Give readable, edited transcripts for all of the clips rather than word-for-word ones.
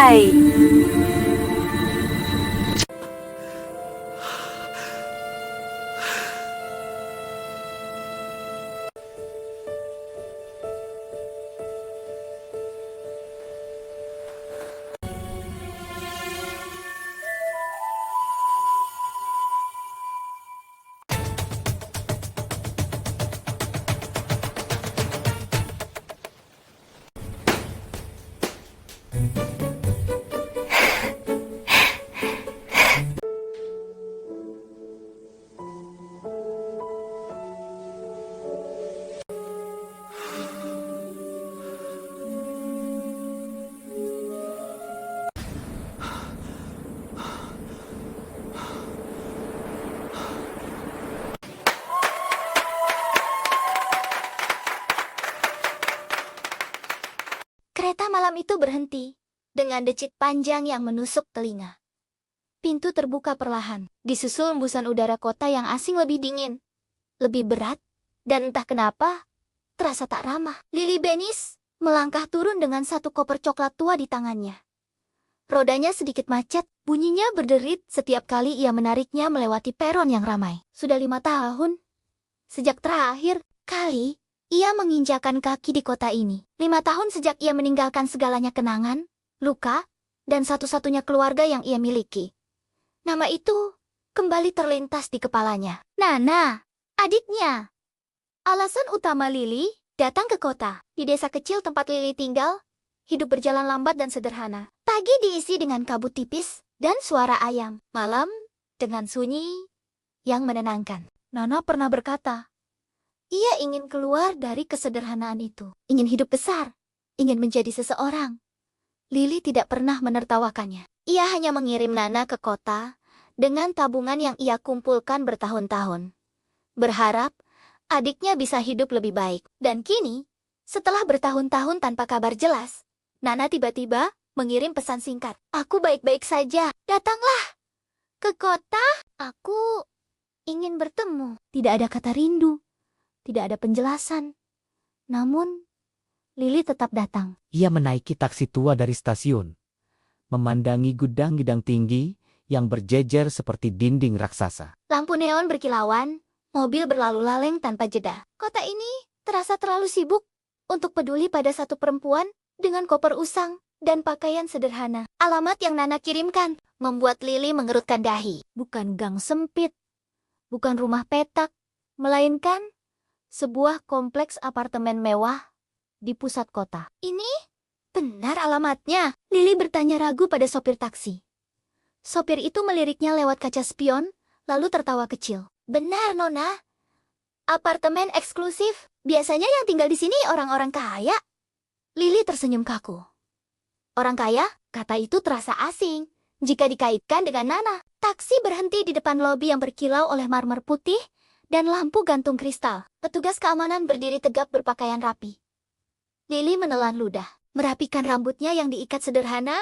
selesai. Kereta malam itu berhenti, dengan decit panjang yang menusuk telinga. Pintu terbuka perlahan, disusul embusan udara kota yang asing lebih dingin, lebih berat, dan entah kenapa, terasa tak ramah. Lily Benis melangkah turun dengan satu koper coklat tua di tangannya. Rodanya sedikit macet, bunyinya berderit setiap kali ia menariknya melewati peron yang ramai. Sudah 5 tahun, sejak terakhir kali ia menginjakan kaki di kota ini. 5 tahun sejak ia meninggalkan segalanya kenangan, luka, dan satu-satunya keluarga yang ia miliki. Nama itu kembali terlintas di kepalanya. Nana, adiknya. Alasan utama Lily datang ke kota. Di desa kecil tempat Lily tinggal, hidup berjalan lambat dan sederhana. Pagi diisi dengan kabut tipis dan suara ayam. Malam dengan sunyi yang menenangkan. Nana pernah berkata, ia ingin keluar dari kesederhanaan itu. Ingin hidup besar. Ingin menjadi seseorang. Lily tidak pernah menertawakannya. Ia hanya mengirim Nana ke kota dengan tabungan yang ia kumpulkan bertahun-tahun. Berharap adiknya bisa hidup lebih baik. Dan kini, setelah bertahun-tahun tanpa kabar jelas, Nana tiba-tiba mengirim pesan singkat. Aku baik-baik saja. Datanglah ke kota. Aku ingin bertemu. Tidak ada kata rindu. Tidak ada penjelasan. Namun, Lily tetap datang. Ia menaiki taksi tua dari stasiun, memandangi gudang-gudang tinggi yang berjejer seperti dinding raksasa. Lampu neon berkilauan, mobil berlalu laleng tanpa jeda. Kota ini terasa terlalu sibuk untuk peduli pada satu perempuan dengan koper usang dan pakaian sederhana. Alamat yang Nana kirimkan membuat Lily mengerutkan dahi. Bukan gang sempit, bukan rumah petak, melainkan sebuah kompleks apartemen mewah di pusat kota. Ini benar alamatnya? Lily bertanya ragu pada sopir taksi. Sopir itu meliriknya lewat kaca spion, lalu tertawa kecil. Benar, Nona. Apartemen eksklusif. Biasanya yang tinggal di sini orang-orang kaya. Lily tersenyum kaku. Orang kaya? Kata itu terasa asing jika dikaitkan dengan Nana. Taksi berhenti di depan lobi yang berkilau oleh marmer putih dan lampu gantung kristal. Petugas keamanan berdiri tegap berpakaian rapi. Lily menelan ludah, merapikan rambutnya yang diikat sederhana,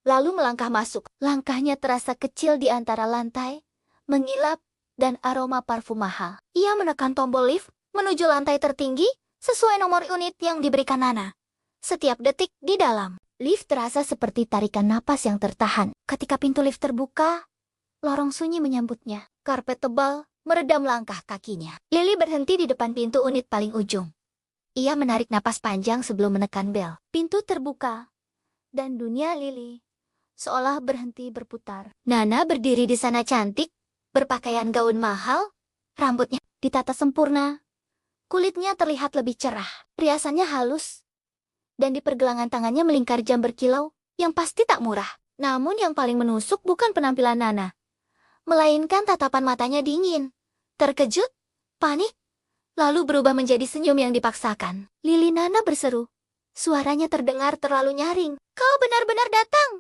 lalu melangkah masuk. Langkahnya terasa kecil di antara lantai, mengilap, dan aroma parfum mahal. Ia menekan tombol lift menuju lantai tertinggi sesuai nomor unit yang diberikan Nana. Setiap detik di dalam, lift terasa seperti tarikan napas yang tertahan. Ketika pintu lift terbuka, lorong sunyi menyambutnya. Karpet tebal meredam langkah kakinya. Lily berhenti di depan pintu unit paling ujung. Ia menarik napas panjang sebelum menekan bel. Pintu terbuka, dan dunia Lily seolah berhenti berputar. Nana berdiri di sana cantik, berpakaian gaun mahal, rambutnya ditata sempurna. Kulitnya terlihat lebih cerah, riasannya halus, dan di pergelangan tangannya melingkar jam berkilau yang pasti tak murah. Namun yang paling menusuk bukan penampilan Nana, melainkan tatapan matanya dingin, terkejut, panik, lalu berubah menjadi senyum yang dipaksakan. Lily, Nana berseru. Suaranya terdengar terlalu nyaring. Kau benar-benar datang.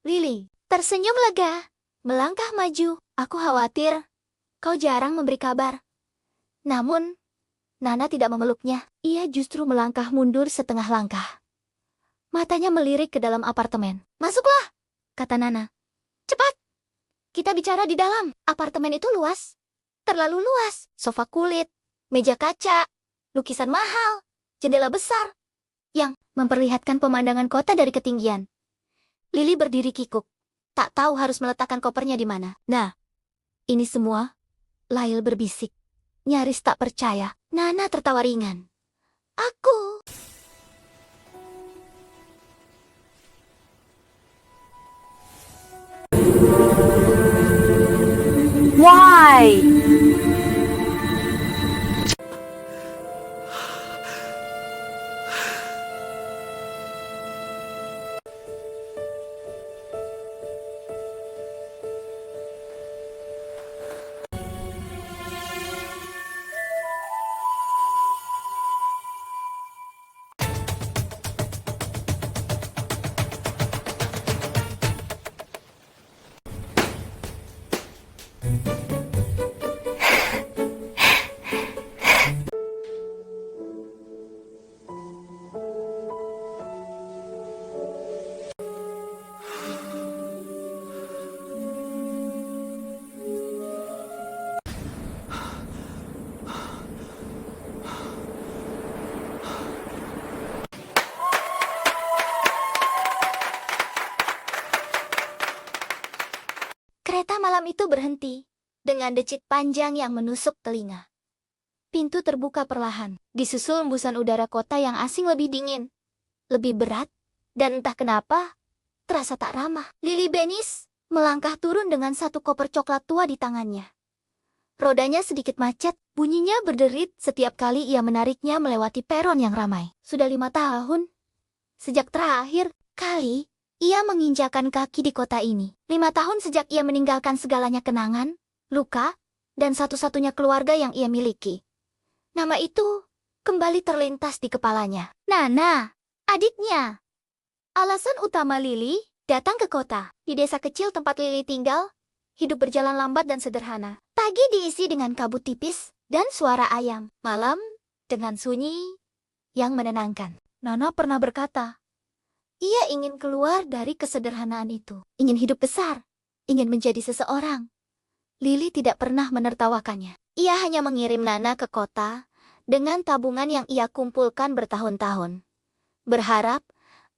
Lily tersenyum lega, melangkah maju. Aku khawatir kau jarang memberi kabar. Namun, Nana tidak memeluknya. Ia justru melangkah mundur setengah langkah. Matanya melirik ke dalam apartemen. Masuklah, kata Nana. Cepat, kita bicara di dalam. Apartemen itu luas. Terlalu luas. Sofa kulit, meja kaca, lukisan mahal, jendela besar, yang memperlihatkan pemandangan kota dari ketinggian. Lily berdiri kikuk. Tak tahu harus meletakkan kopernya di mana. Nah, ini semua? Lyle berbisik. Nyaris tak percaya. Nana tertawa ringan. Aku. Why? Kereta malam itu berhenti, dengan decit panjang yang menusuk telinga. Pintu terbuka perlahan, disusul embusan udara kota yang asing lebih dingin, lebih berat, dan entah kenapa, terasa tak ramah. Lily Bennis melangkah turun dengan satu koper coklat tua di tangannya. Rodanya sedikit macet, bunyinya berderit setiap kali ia menariknya melewati peron yang ramai. Sudah 5 tahun, sejak terakhir kali ia menginjakan kaki di kota ini. 5 tahun sejak ia meninggalkan segalanya kenangan, luka, dan satu-satunya keluarga yang ia miliki. Nama itu kembali terlintas di kepalanya. Nana, adiknya. Alasan utama Lily datang ke kota. Di desa kecil tempat Lily tinggal, hidup berjalan lambat dan sederhana. Pagi diisi dengan kabut tipis dan suara ayam. Malam dengan sunyi yang menenangkan. Nana pernah berkata, ia ingin keluar dari kesederhanaan itu. Ingin hidup besar. Ingin menjadi seseorang. Lily tidak pernah menertawakannya. Ia hanya mengirim Nana ke kota dengan tabungan yang ia kumpulkan bertahun-tahun. Berharap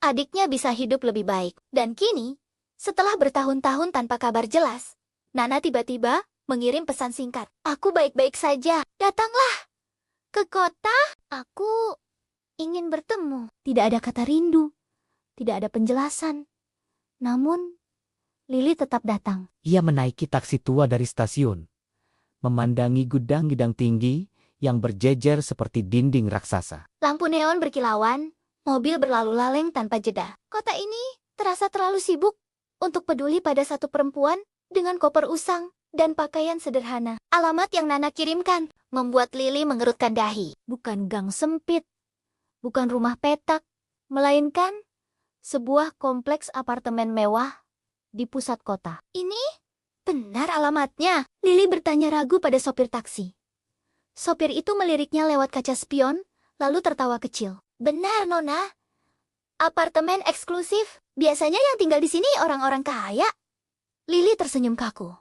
adiknya bisa hidup lebih baik. Dan kini, setelah bertahun-tahun tanpa kabar jelas, Nana tiba-tiba mengirim pesan singkat. Aku baik-baik saja. Datanglah ke kota. Aku ingin bertemu. Tidak ada kata rindu. Tidak ada penjelasan. Namun, Lily tetap datang. Ia menaiki taksi tua dari stasiun, memandangi gudang-gudang tinggi yang berjejer seperti dinding raksasa. Lampu neon berkilauan, mobil berlalu laleng tanpa jeda. Kota ini terasa terlalu sibuk untuk peduli pada satu perempuan dengan koper usang dan pakaian sederhana. Alamat yang Nana kirimkan membuat Lily mengerutkan dahi. Bukan gang sempit, bukan rumah petak, melainkan sebuah kompleks apartemen mewah di pusat kota. Ini benar alamatnya? Lily bertanya ragu pada sopir taksi. Sopir itu meliriknya lewat kaca spion, lalu tertawa kecil. Benar, Nona. Apartemen eksklusif. Biasanya yang tinggal di sini orang-orang kaya. Lily tersenyum kaku.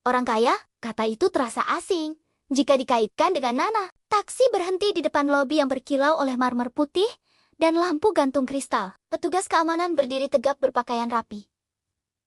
Orang kaya? Kata itu terasa asing jika dikaitkan dengan Nana. Taksi berhenti di depan lobi yang berkilau oleh marmer putih dan lampu gantung kristal. Petugas keamanan berdiri tegap berpakaian rapi.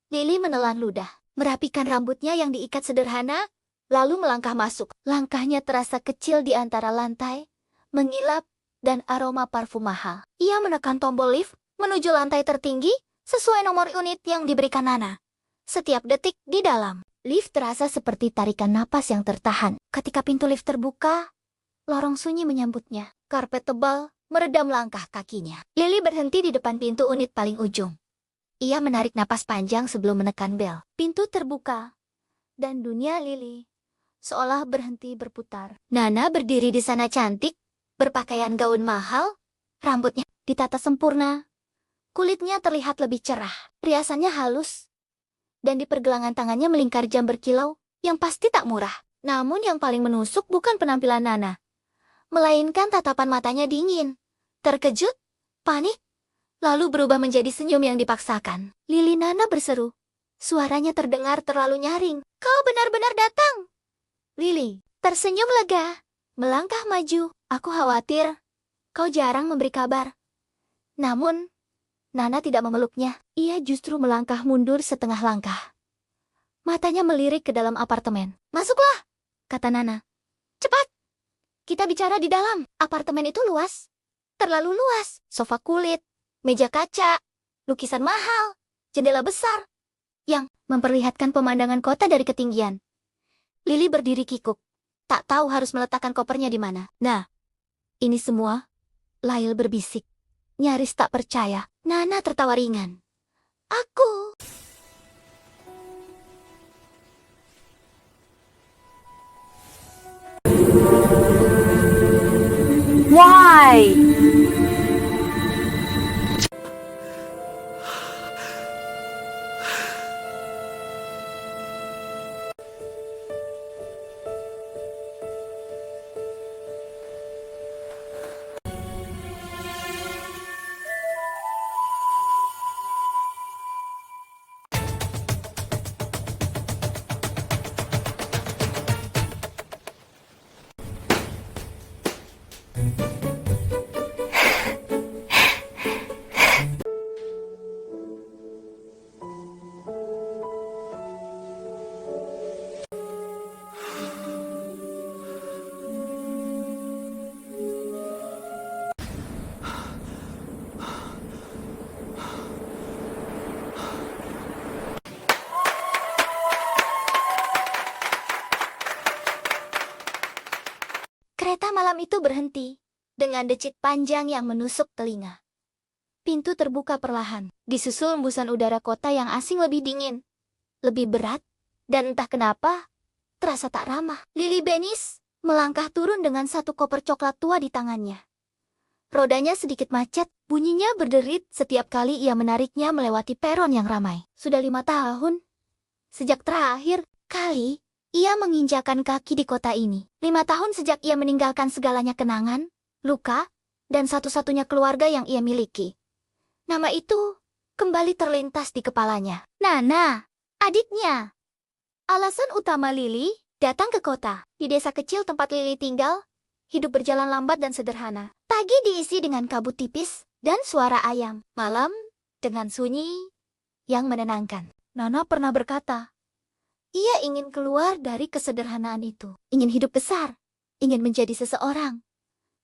Lily menelan ludah, merapikan rambutnya yang diikat sederhana, lalu melangkah masuk. Langkahnya terasa kecil di antara lantai, mengilap, dan aroma parfum mahal. Ia menekan tombol lift menuju lantai tertinggi sesuai nomor unit yang diberikan Nana. Setiap detik di dalam, lift terasa seperti tarikan napas yang tertahan. Ketika pintu lift terbuka, lorong sunyi menyambutnya. Karpet tebal meredam langkah kakinya. Lily berhenti di depan pintu unit paling ujung. Ia menarik napas panjang sebelum menekan bel. Pintu terbuka, dan dunia Lily seolah berhenti berputar. Nana berdiri di sana cantik, berpakaian gaun mahal, rambutnya ditata sempurna. Kulitnya terlihat lebih cerah, riasannya halus, dan di pergelangan tangannya melingkar jam berkilau yang pasti tak murah. Namun yang paling menusuk bukan penampilan Nana, melainkan tatapan matanya dingin, terkejut, panik, lalu berubah menjadi senyum yang dipaksakan. Lily, Nana berseru. Suaranya terdengar terlalu nyaring. Kau benar-benar datang. Lily tersenyum lega, melangkah maju. Aku khawatir kau jarang memberi kabar. Namun, Nana tidak memeluknya. Ia justru melangkah mundur setengah langkah. Matanya melirik ke dalam apartemen. "Masuklah," kata Nana. "Cepat. Kita bicara di dalam." Apartemen itu luas. Terlalu luas. Sofa kulit, meja kaca, lukisan mahal, jendela besar yang memperlihatkan pemandangan kota dari ketinggian. Lily berdiri kikuk. Tak tahu harus meletakkan kopernya di mana. "Nah, ini semua?" Lyle berbisik. Nyaris tak percaya. Nana tertawa ringan. "Aku..." Why? Kereta malam itu berhenti, dengan decit panjang yang menusuk telinga. Pintu terbuka perlahan, disusul embusan udara kota yang asing lebih dingin, lebih berat, dan entah kenapa, terasa tak ramah. Lily Bennis melangkah turun dengan satu koper coklat tua di tangannya. Rodanya sedikit macet, bunyinya berderit setiap kali ia menariknya melewati peron yang ramai. Sudah 5 tahun, sejak terakhir kali ia menginjakan kaki di kota ini. 5 tahun sejak ia meninggalkan segalanya kenangan, luka, dan satu-satunya keluarga yang ia miliki. Nama itu kembali terlintas di kepalanya. Nana, adiknya. Alasan utama Lily datang ke kota. Di desa kecil tempat Lily tinggal, hidup berjalan lambat dan sederhana. Pagi diisi dengan kabut tipis dan suara ayam. Malam dengan sunyi yang menenangkan. Nana pernah berkata, ia ingin keluar dari kesederhanaan itu. Ingin hidup besar. Ingin menjadi seseorang.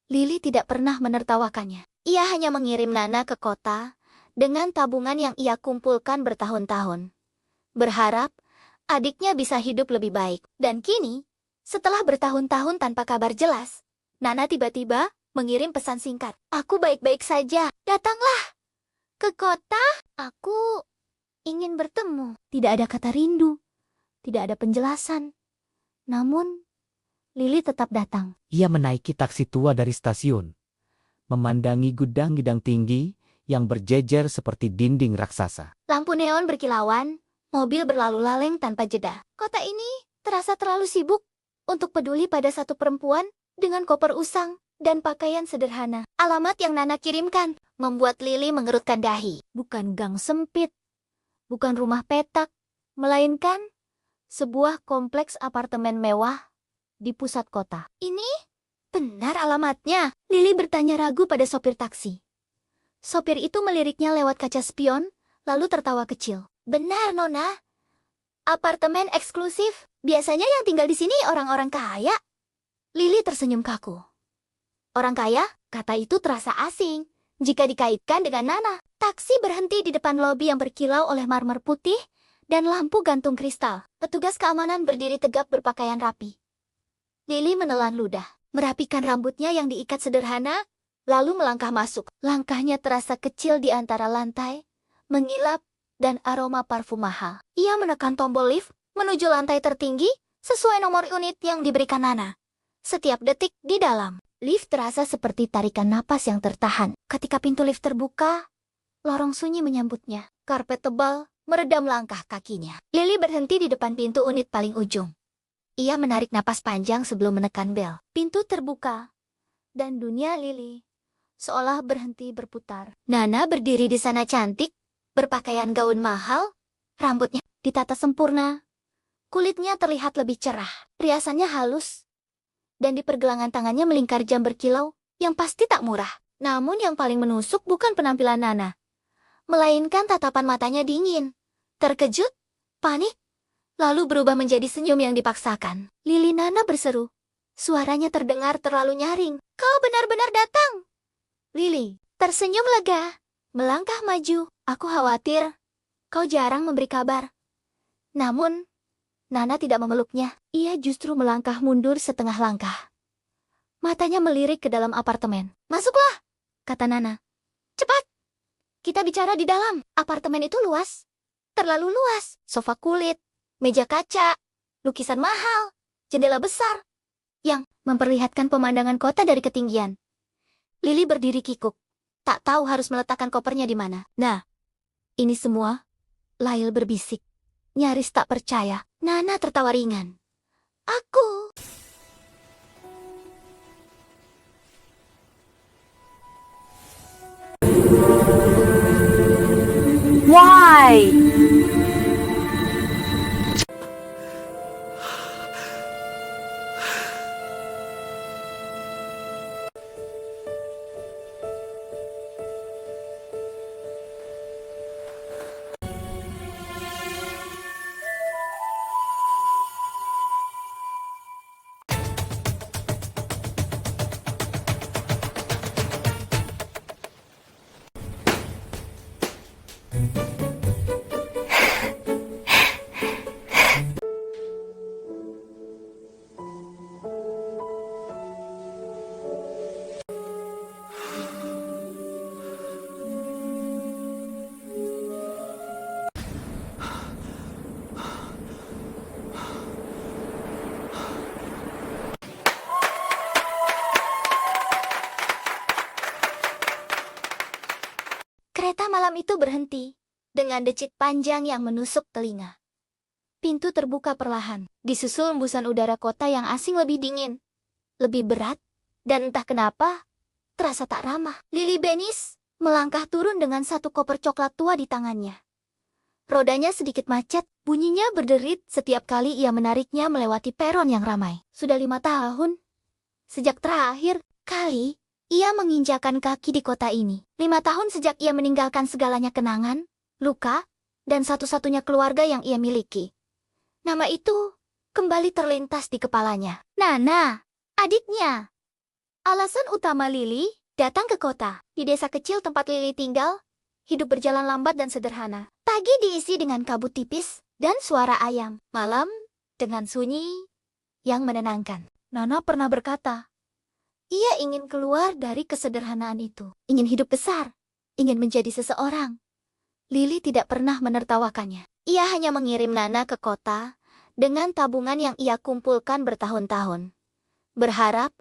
Lily tidak pernah menertawakannya. Ia hanya mengirim Nana ke kota dengan tabungan yang ia kumpulkan bertahun-tahun. Berharap adiknya bisa hidup lebih baik. Dan kini, setelah bertahun-tahun tanpa kabar jelas, Nana tiba-tiba mengirim pesan singkat. "Aku baik-baik saja. Datanglah ke kota. Aku ingin bertemu." Tidak ada kata rindu. Tidak ada penjelasan. Namun, Lily tetap datang. Ia menaiki taksi tua dari stasiun, memandangi gudang-gudang tinggi yang berjejer seperti dinding raksasa. Lampu neon berkilauan, mobil berlalu laleng tanpa jeda. Kota ini terasa terlalu sibuk untuk peduli pada satu perempuan dengan koper usang dan pakaian sederhana. Alamat yang Nana kirimkan membuat Lily mengerutkan dahi. Bukan gang sempit, bukan rumah petak, melainkan sebuah kompleks apartemen mewah di pusat kota. "Ini benar alamatnya?" Lily bertanya ragu pada sopir taksi. Sopir itu meliriknya lewat kaca spion, lalu tertawa kecil. "Benar, Nona. Apartemen eksklusif. Biasanya yang tinggal di sini orang-orang kaya." Lily tersenyum kaku. "Orang kaya?" Kata itu terasa asing jika dikaitkan dengan Nana. Taksi berhenti di depan lobi yang berkilau oleh marmer putih dan lampu gantung kristal. Petugas keamanan berdiri tegap berpakaian rapi. Lily menelan ludah, merapikan rambutnya yang diikat sederhana, lalu melangkah masuk. Langkahnya terasa kecil di antara lantai, mengilap, dan aroma parfum mahal. Ia menekan tombol lift menuju lantai tertinggi sesuai nomor unit yang diberikan Nana. Setiap detik di dalam, lift terasa seperti tarikan napas yang tertahan. Ketika pintu lift terbuka, lorong sunyi menyambutnya. Karpet tebal meredam langkah kakinya. Lily berhenti di depan pintu unit paling ujung. Ia menarik napas panjang sebelum menekan bel. Pintu terbuka, dan dunia Lily seolah berhenti berputar. Nana berdiri di sana cantik, berpakaian gaun mahal, rambutnya ditata sempurna, kulitnya terlihat lebih cerah, riasannya halus, dan di pergelangan tangannya melingkar jam berkilau yang pasti tak murah. Namun yang paling menusuk bukan penampilan Nana, melainkan tatapan matanya dingin, terkejut, panik, lalu berubah menjadi senyum yang dipaksakan. Lili Nana berseru. Suaranya terdengar terlalu nyaring. Kau benar-benar datang. Lili tersenyum lega, melangkah maju. Aku khawatir kau jarang memberi kabar. Namun, Nana tidak memeluknya. Ia justru melangkah mundur setengah langkah. Matanya melirik ke dalam apartemen. Masuklah, kata Nana. Cepat, kita bicara di dalam. Apartemen itu luas. Terlalu luas. Sofa kulit, meja kaca, lukisan mahal, jendela besar yang memperlihatkan pemandangan kota dari ketinggian. Lili berdiri kikuk, tak tahu harus meletakkan kopernya di mana. Nah, ini semua, Lail berbisik, nyaris tak percaya. Nana tertawa ringan. Aku. Why? Kereta malam itu berhenti, dengan decit panjang yang menusuk telinga. Pintu terbuka perlahan, disusul embusan udara kota yang asing lebih dingin, lebih berat, dan entah kenapa, terasa tak ramah. Lili Benis melangkah turun dengan satu koper coklat tua di tangannya. Rodanya sedikit macet, bunyinya berderit setiap kali ia menariknya melewati peron yang ramai. Sudah 5 tahun, sejak terakhir kali ia menginjakan kaki di kota ini. 5 tahun sejak ia meninggalkan segalanya kenangan, luka, dan satu-satunya keluarga yang ia miliki. Nama itu kembali terlintas di kepalanya. Nana, adiknya. Alasan utama Lili datang ke kota. Di desa kecil tempat Lili tinggal, hidup berjalan lambat dan sederhana. Pagi diisi dengan kabut tipis dan suara ayam. Malam dengan sunyi yang menenangkan. Nana pernah berkata, ia ingin keluar dari kesederhanaan itu. Ingin hidup besar. Ingin menjadi seseorang. Lili tidak pernah menertawakannya. Ia hanya mengirim Nana ke kota dengan tabungan yang ia kumpulkan bertahun-tahun. Berharap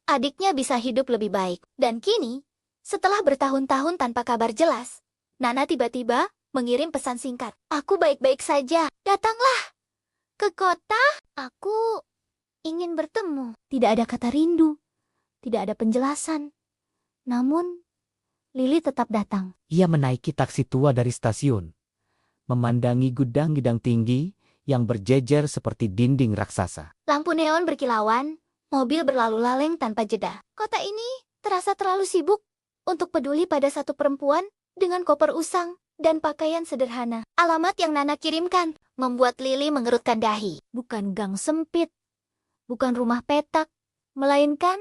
adiknya bisa hidup lebih baik. Dan kini, setelah bertahun-tahun tanpa kabar jelas, Nana tiba-tiba mengirim pesan singkat. Aku baik-baik saja. Datanglah ke kota. Aku ingin bertemu. Tidak ada kata rindu. Tidak ada penjelasan. Namun, Lili tetap datang. Ia menaiki taksi tua dari stasiun, memandangi gudang-gudang tinggi yang berjejer seperti dinding raksasa. Lampu neon berkilauan, mobil berlalu laleng tanpa jeda. Kota ini terasa terlalu sibuk untuk peduli pada satu perempuan dengan koper usang dan pakaian sederhana. Alamat yang Nana kirimkan membuat Lili mengerutkan dahi. Bukan gang sempit, bukan rumah petak, melainkan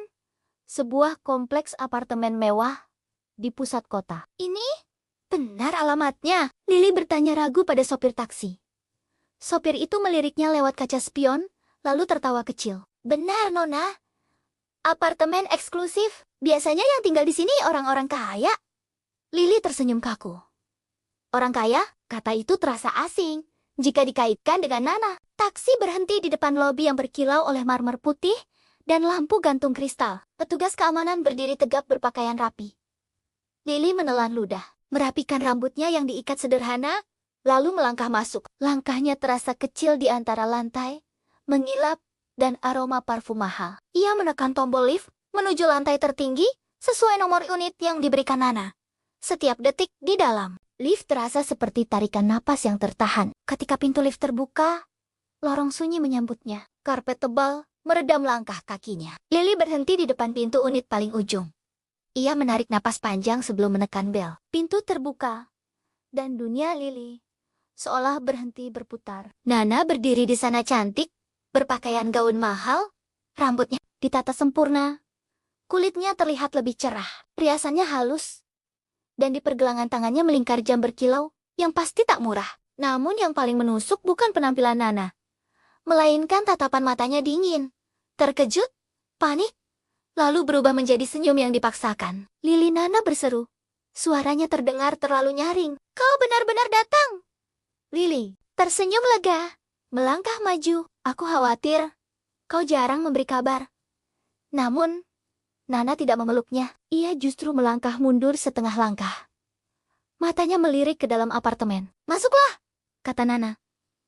sebuah kompleks apartemen mewah di pusat kota. Ini benar alamatnya? Lili bertanya ragu pada sopir taksi. Sopir itu meliriknya lewat kaca spion, lalu tertawa kecil. Benar, Nona. Apartemen eksklusif. Biasanya yang tinggal di sini orang-orang kaya. Lili tersenyum kaku. Orang kaya? Kata itu terasa asing jika dikaitkan dengan Nana. Taksi berhenti di depan lobi yang berkilau oleh marmer putih dan lampu gantung kristal. Petugas keamanan berdiri tegap berpakaian rapi. Lili menelan ludah, merapikan rambutnya yang diikat sederhana, lalu melangkah masuk. Langkahnya terasa kecil di antara lantai, mengilap, dan aroma parfum mahal. Ia menekan tombol lift menuju lantai tertinggi sesuai nomor unit yang diberikan Nana. Setiap detik di dalam, lift terasa seperti tarikan napas yang tertahan. Ketika pintu lift terbuka, lorong sunyi menyambutnya. Karpet tebal meredam langkah kakinya. Lili berhenti di depan pintu unit paling ujung. Ia menarik napas panjang sebelum menekan bel. Pintu terbuka, dan dunia Lily seolah berhenti berputar. Nana berdiri di sana cantik, berpakaian gaun mahal, rambutnya ditata sempurna, kulitnya terlihat lebih cerah, riasannya halus, dan di pergelangan tangannya melingkar jam berkilau yang pasti tak murah. Namun yang paling menusuk bukan penampilan Nana, melainkan tatapan matanya dingin, terkejut, panik, lalu berubah menjadi senyum yang dipaksakan. Lili Nana berseru. Suaranya terdengar terlalu nyaring. Kau benar-benar datang. Lili tersenyum lega, melangkah maju. Aku khawatir kau jarang memberi kabar. Namun, Nana tidak memeluknya. Ia justru melangkah mundur setengah langkah. Matanya melirik ke dalam apartemen. Masuklah, kata Nana.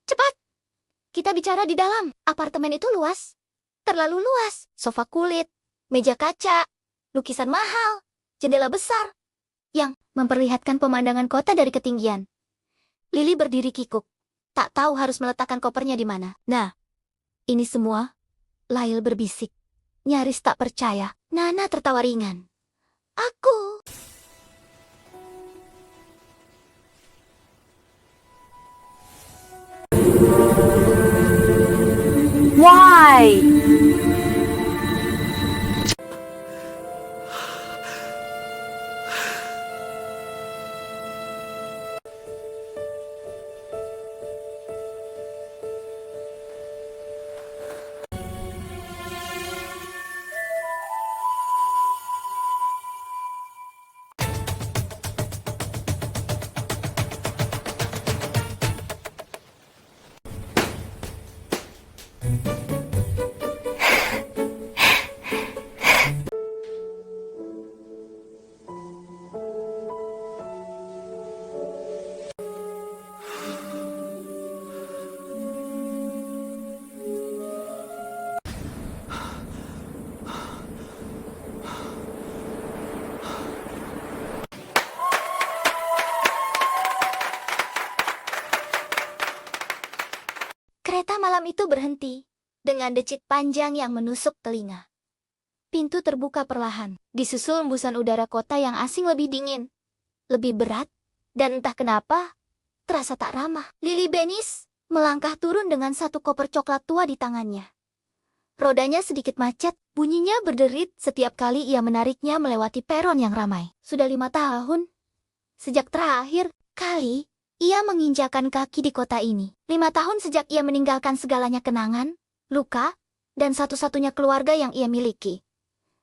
Cepat, kita bicara di dalam. Apartemen itu luas. Terlalu luas. Sofa kulit, meja kaca, lukisan mahal, jendela besar yang memperlihatkan pemandangan kota dari ketinggian. Lili berdiri kikuk, tak tahu harus meletakkan kopernya di mana. Nah, ini semua, Lail berbisik, nyaris tak percaya. Nana tertawa ringan. Aku. Why? Kereta malam itu berhenti, dengan decit panjang yang menusuk telinga. Pintu terbuka perlahan, disusul embusan udara kota yang asing lebih dingin, lebih berat, dan entah kenapa, terasa tak ramah. Lili Benis melangkah turun dengan satu koper coklat tua di tangannya. Rodanya sedikit macet, bunyinya berderit setiap kali ia menariknya melewati peron yang ramai. Sudah 5 tahun, sejak terakhir kali ia menginjakan kaki di kota ini. 5 tahun sejak ia meninggalkan segalanya kenangan, luka, dan satu-satunya keluarga yang ia miliki.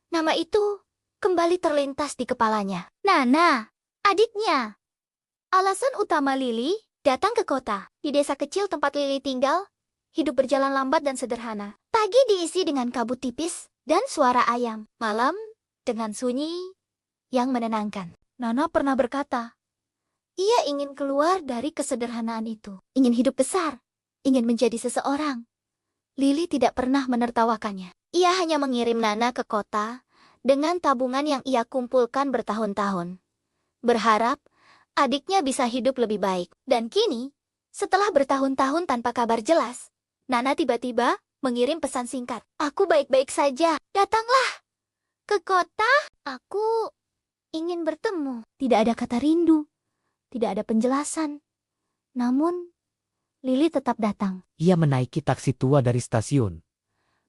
Nama itu kembali terlintas di kepalanya. Nana, adiknya. Alasan utama Lili datang ke kota. Di desa kecil tempat Lili tinggal, hidup berjalan lambat dan sederhana. Pagi diisi dengan kabut tipis dan suara ayam. Malam dengan sunyi yang menenangkan. Nana pernah berkata, ia ingin keluar dari kesederhanaan itu. Ingin hidup besar. Ingin menjadi seseorang. Lili tidak pernah menertawakannya. Ia hanya mengirim Nana ke kota dengan tabungan yang ia kumpulkan bertahun-tahun. Berharap adiknya bisa hidup lebih baik. Dan kini, setelah bertahun-tahun tanpa kabar jelas, Nana tiba-tiba mengirim pesan singkat. Aku baik-baik saja. Datanglah ke kota. Aku ingin bertemu. Tidak ada kata rindu. Tidak ada penjelasan. Namun, Lili tetap datang. Ia menaiki taksi tua dari stasiun,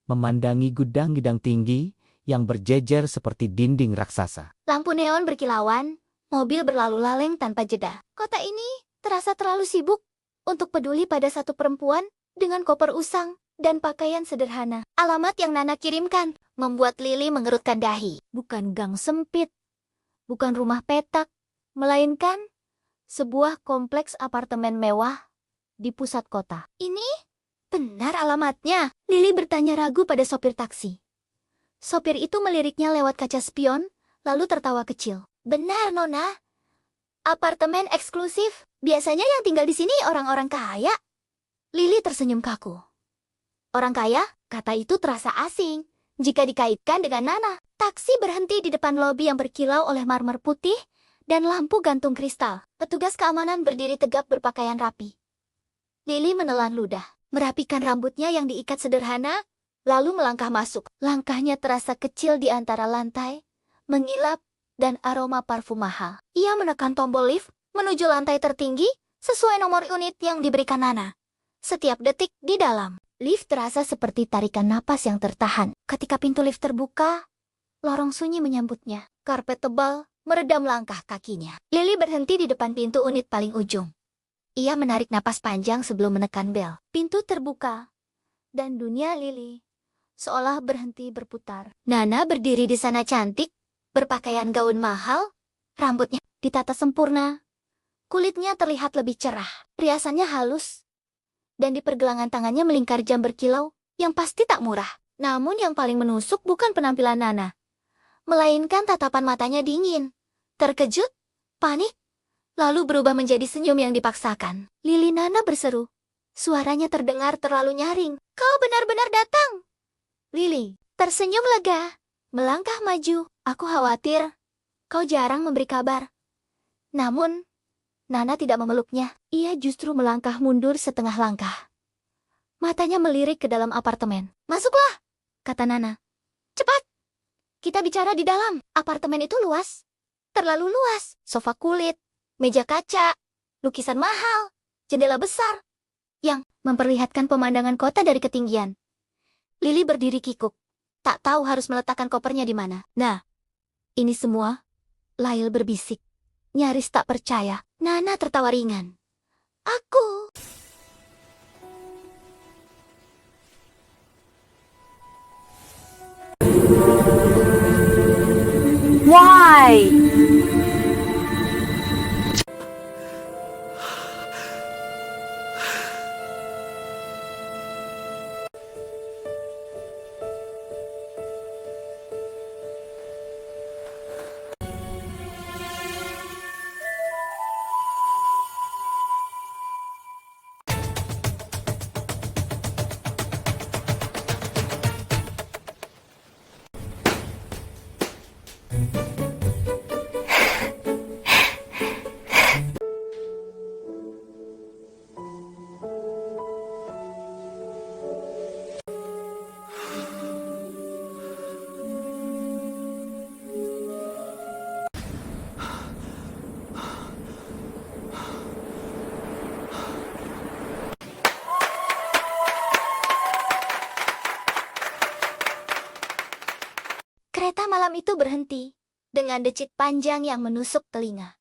memandangi gudang-gudang tinggi yang berjejer seperti dinding raksasa. Lampu neon berkilauan, mobil berlalu laleng tanpa jeda. Kota ini terasa terlalu sibuk untuk peduli pada satu perempuan dengan koper usang dan pakaian sederhana. Alamat yang Nana kirimkan membuat Lili mengerutkan dahi. Bukan gang sempit, bukan rumah petak, melainkan sebuah kompleks apartemen mewah di pusat kota. Ini benar alamatnya? Lili bertanya ragu pada sopir taksi. Sopir itu meliriknya lewat kaca spion, lalu tertawa kecil. Benar, Nona. Apartemen eksklusif. Biasanya yang tinggal di sini orang-orang kaya. Lili tersenyum kaku. Orang kaya? Kata itu terasa asing jika dikaitkan dengan Nana. Taksi berhenti di depan lobi yang berkilau oleh marmer putih dan lampu gantung kristal. Petugas keamanan berdiri tegap berpakaian rapi. Lili menelan ludah, merapikan rambutnya yang diikat sederhana, lalu melangkah masuk. Langkahnya terasa kecil di antara lantai, mengilap, dan aroma parfum mahal. Ia menekan tombol lift, menuju lantai tertinggi sesuai nomor unit yang diberikan Nana. Setiap detik di dalam lift terasa seperti tarikan napas yang tertahan. Ketika pintu lift terbuka, lorong sunyi menyambutnya. Karpet tebal meredam langkah kakinya. Lily berhenti di depan pintu unit paling ujung. Ia menarik napas panjang sebelum menekan bel. Pintu terbuka, dan dunia Lily seolah berhenti berputar. Nana berdiri di sana cantik, berpakaian gaun mahal, rambutnya ditata sempurna. Kulitnya terlihat lebih cerah, riasannya halus, dan di pergelangan tangannya melingkar jam berkilau yang pasti tak murah. Namun yang paling menusuk bukan penampilan Nana, melainkan tatapan matanya dingin, terkejut, panik, lalu berubah menjadi senyum yang dipaksakan. Lili, Nana berseru. Suaranya terdengar terlalu nyaring. Kau benar-benar datang. Lili tersenyum lega, melangkah maju. Aku khawatir kau jarang memberi kabar. Namun, Nana tidak memeluknya. Ia justru melangkah mundur setengah langkah. Matanya melirik ke dalam apartemen. Masuklah, kata Nana. Cepat, kita bicara di dalam. Apartemen itu luas. Terlalu luas. Sofa kulit, meja kaca, lukisan mahal, jendela besar yang memperlihatkan pemandangan kota dari ketinggian. Lily berdiri kikuk. Tak tahu harus meletakkan kopernya di mana. Nah, ini semua, Lyle berbisik. Nyaris tak percaya. Nana tertawa ringan. Aku. Why? Kereta malam itu berhenti, dengan decit panjang yang menusuk telinga.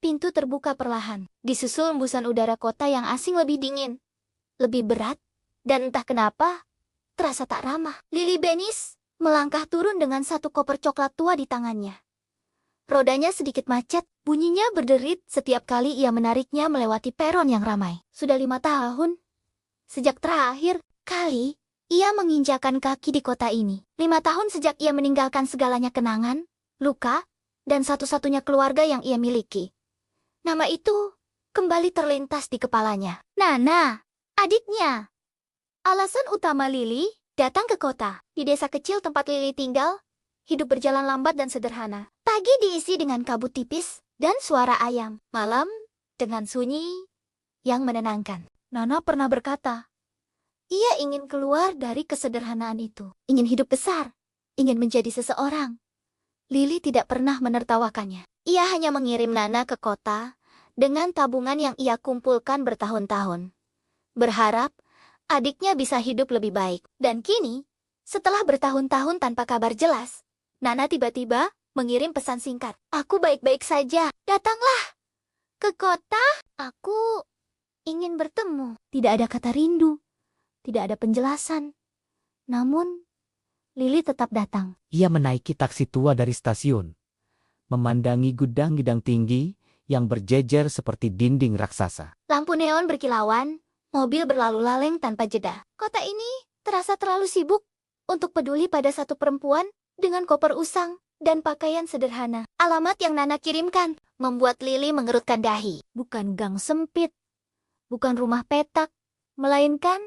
Pintu terbuka perlahan, disusul embusan udara kota yang asing lebih dingin, lebih berat, dan entah kenapa, terasa tak ramah. Lily Bennis melangkah turun dengan satu koper coklat tua di tangannya. Rodanya sedikit macet, bunyinya berderit setiap kali ia menariknya melewati peron yang ramai. Sudah 5 tahun, sejak terakhir kali ia menginjakan kaki di kota ini. 5 tahun sejak ia meninggalkan segalanya kenangan, luka, dan satu-satunya keluarga yang ia miliki. Nama itu kembali terlintas di kepalanya. Nana, adiknya. Alasan utama Lily datang ke kota. Di desa kecil tempat Lily tinggal, hidup berjalan lambat dan sederhana. Pagi diisi dengan kabut tipis dan suara ayam. Malam dengan sunyi yang menenangkan. Nana pernah berkata, ia ingin keluar dari kesederhanaan itu. Ingin hidup besar. Ingin menjadi seseorang. Lily tidak pernah menertawakannya. Ia hanya mengirim Nana ke kota dengan tabungan yang ia kumpulkan bertahun-tahun. Berharap adiknya bisa hidup lebih baik. Dan kini, setelah bertahun-tahun tanpa kabar jelas, Nana tiba-tiba mengirim pesan singkat. Aku baik-baik saja. Datanglah ke kota. Aku ingin bertemu. Tidak ada kata rindu. Tidak ada penjelasan. Namun, Lily tetap datang. Ia menaiki taksi tua dari stasiun, memandangi gudang-gudang tinggi yang berjejer seperti dinding raksasa. Lampu neon berkilauan, mobil berlalu laleng tanpa jeda. Kota ini terasa terlalu sibuk untuk peduli pada satu perempuan dengan koper usang dan pakaian sederhana. Alamat yang Nana kirimkan membuat Lily mengerutkan dahi. Bukan gang sempit, bukan rumah petak, melainkan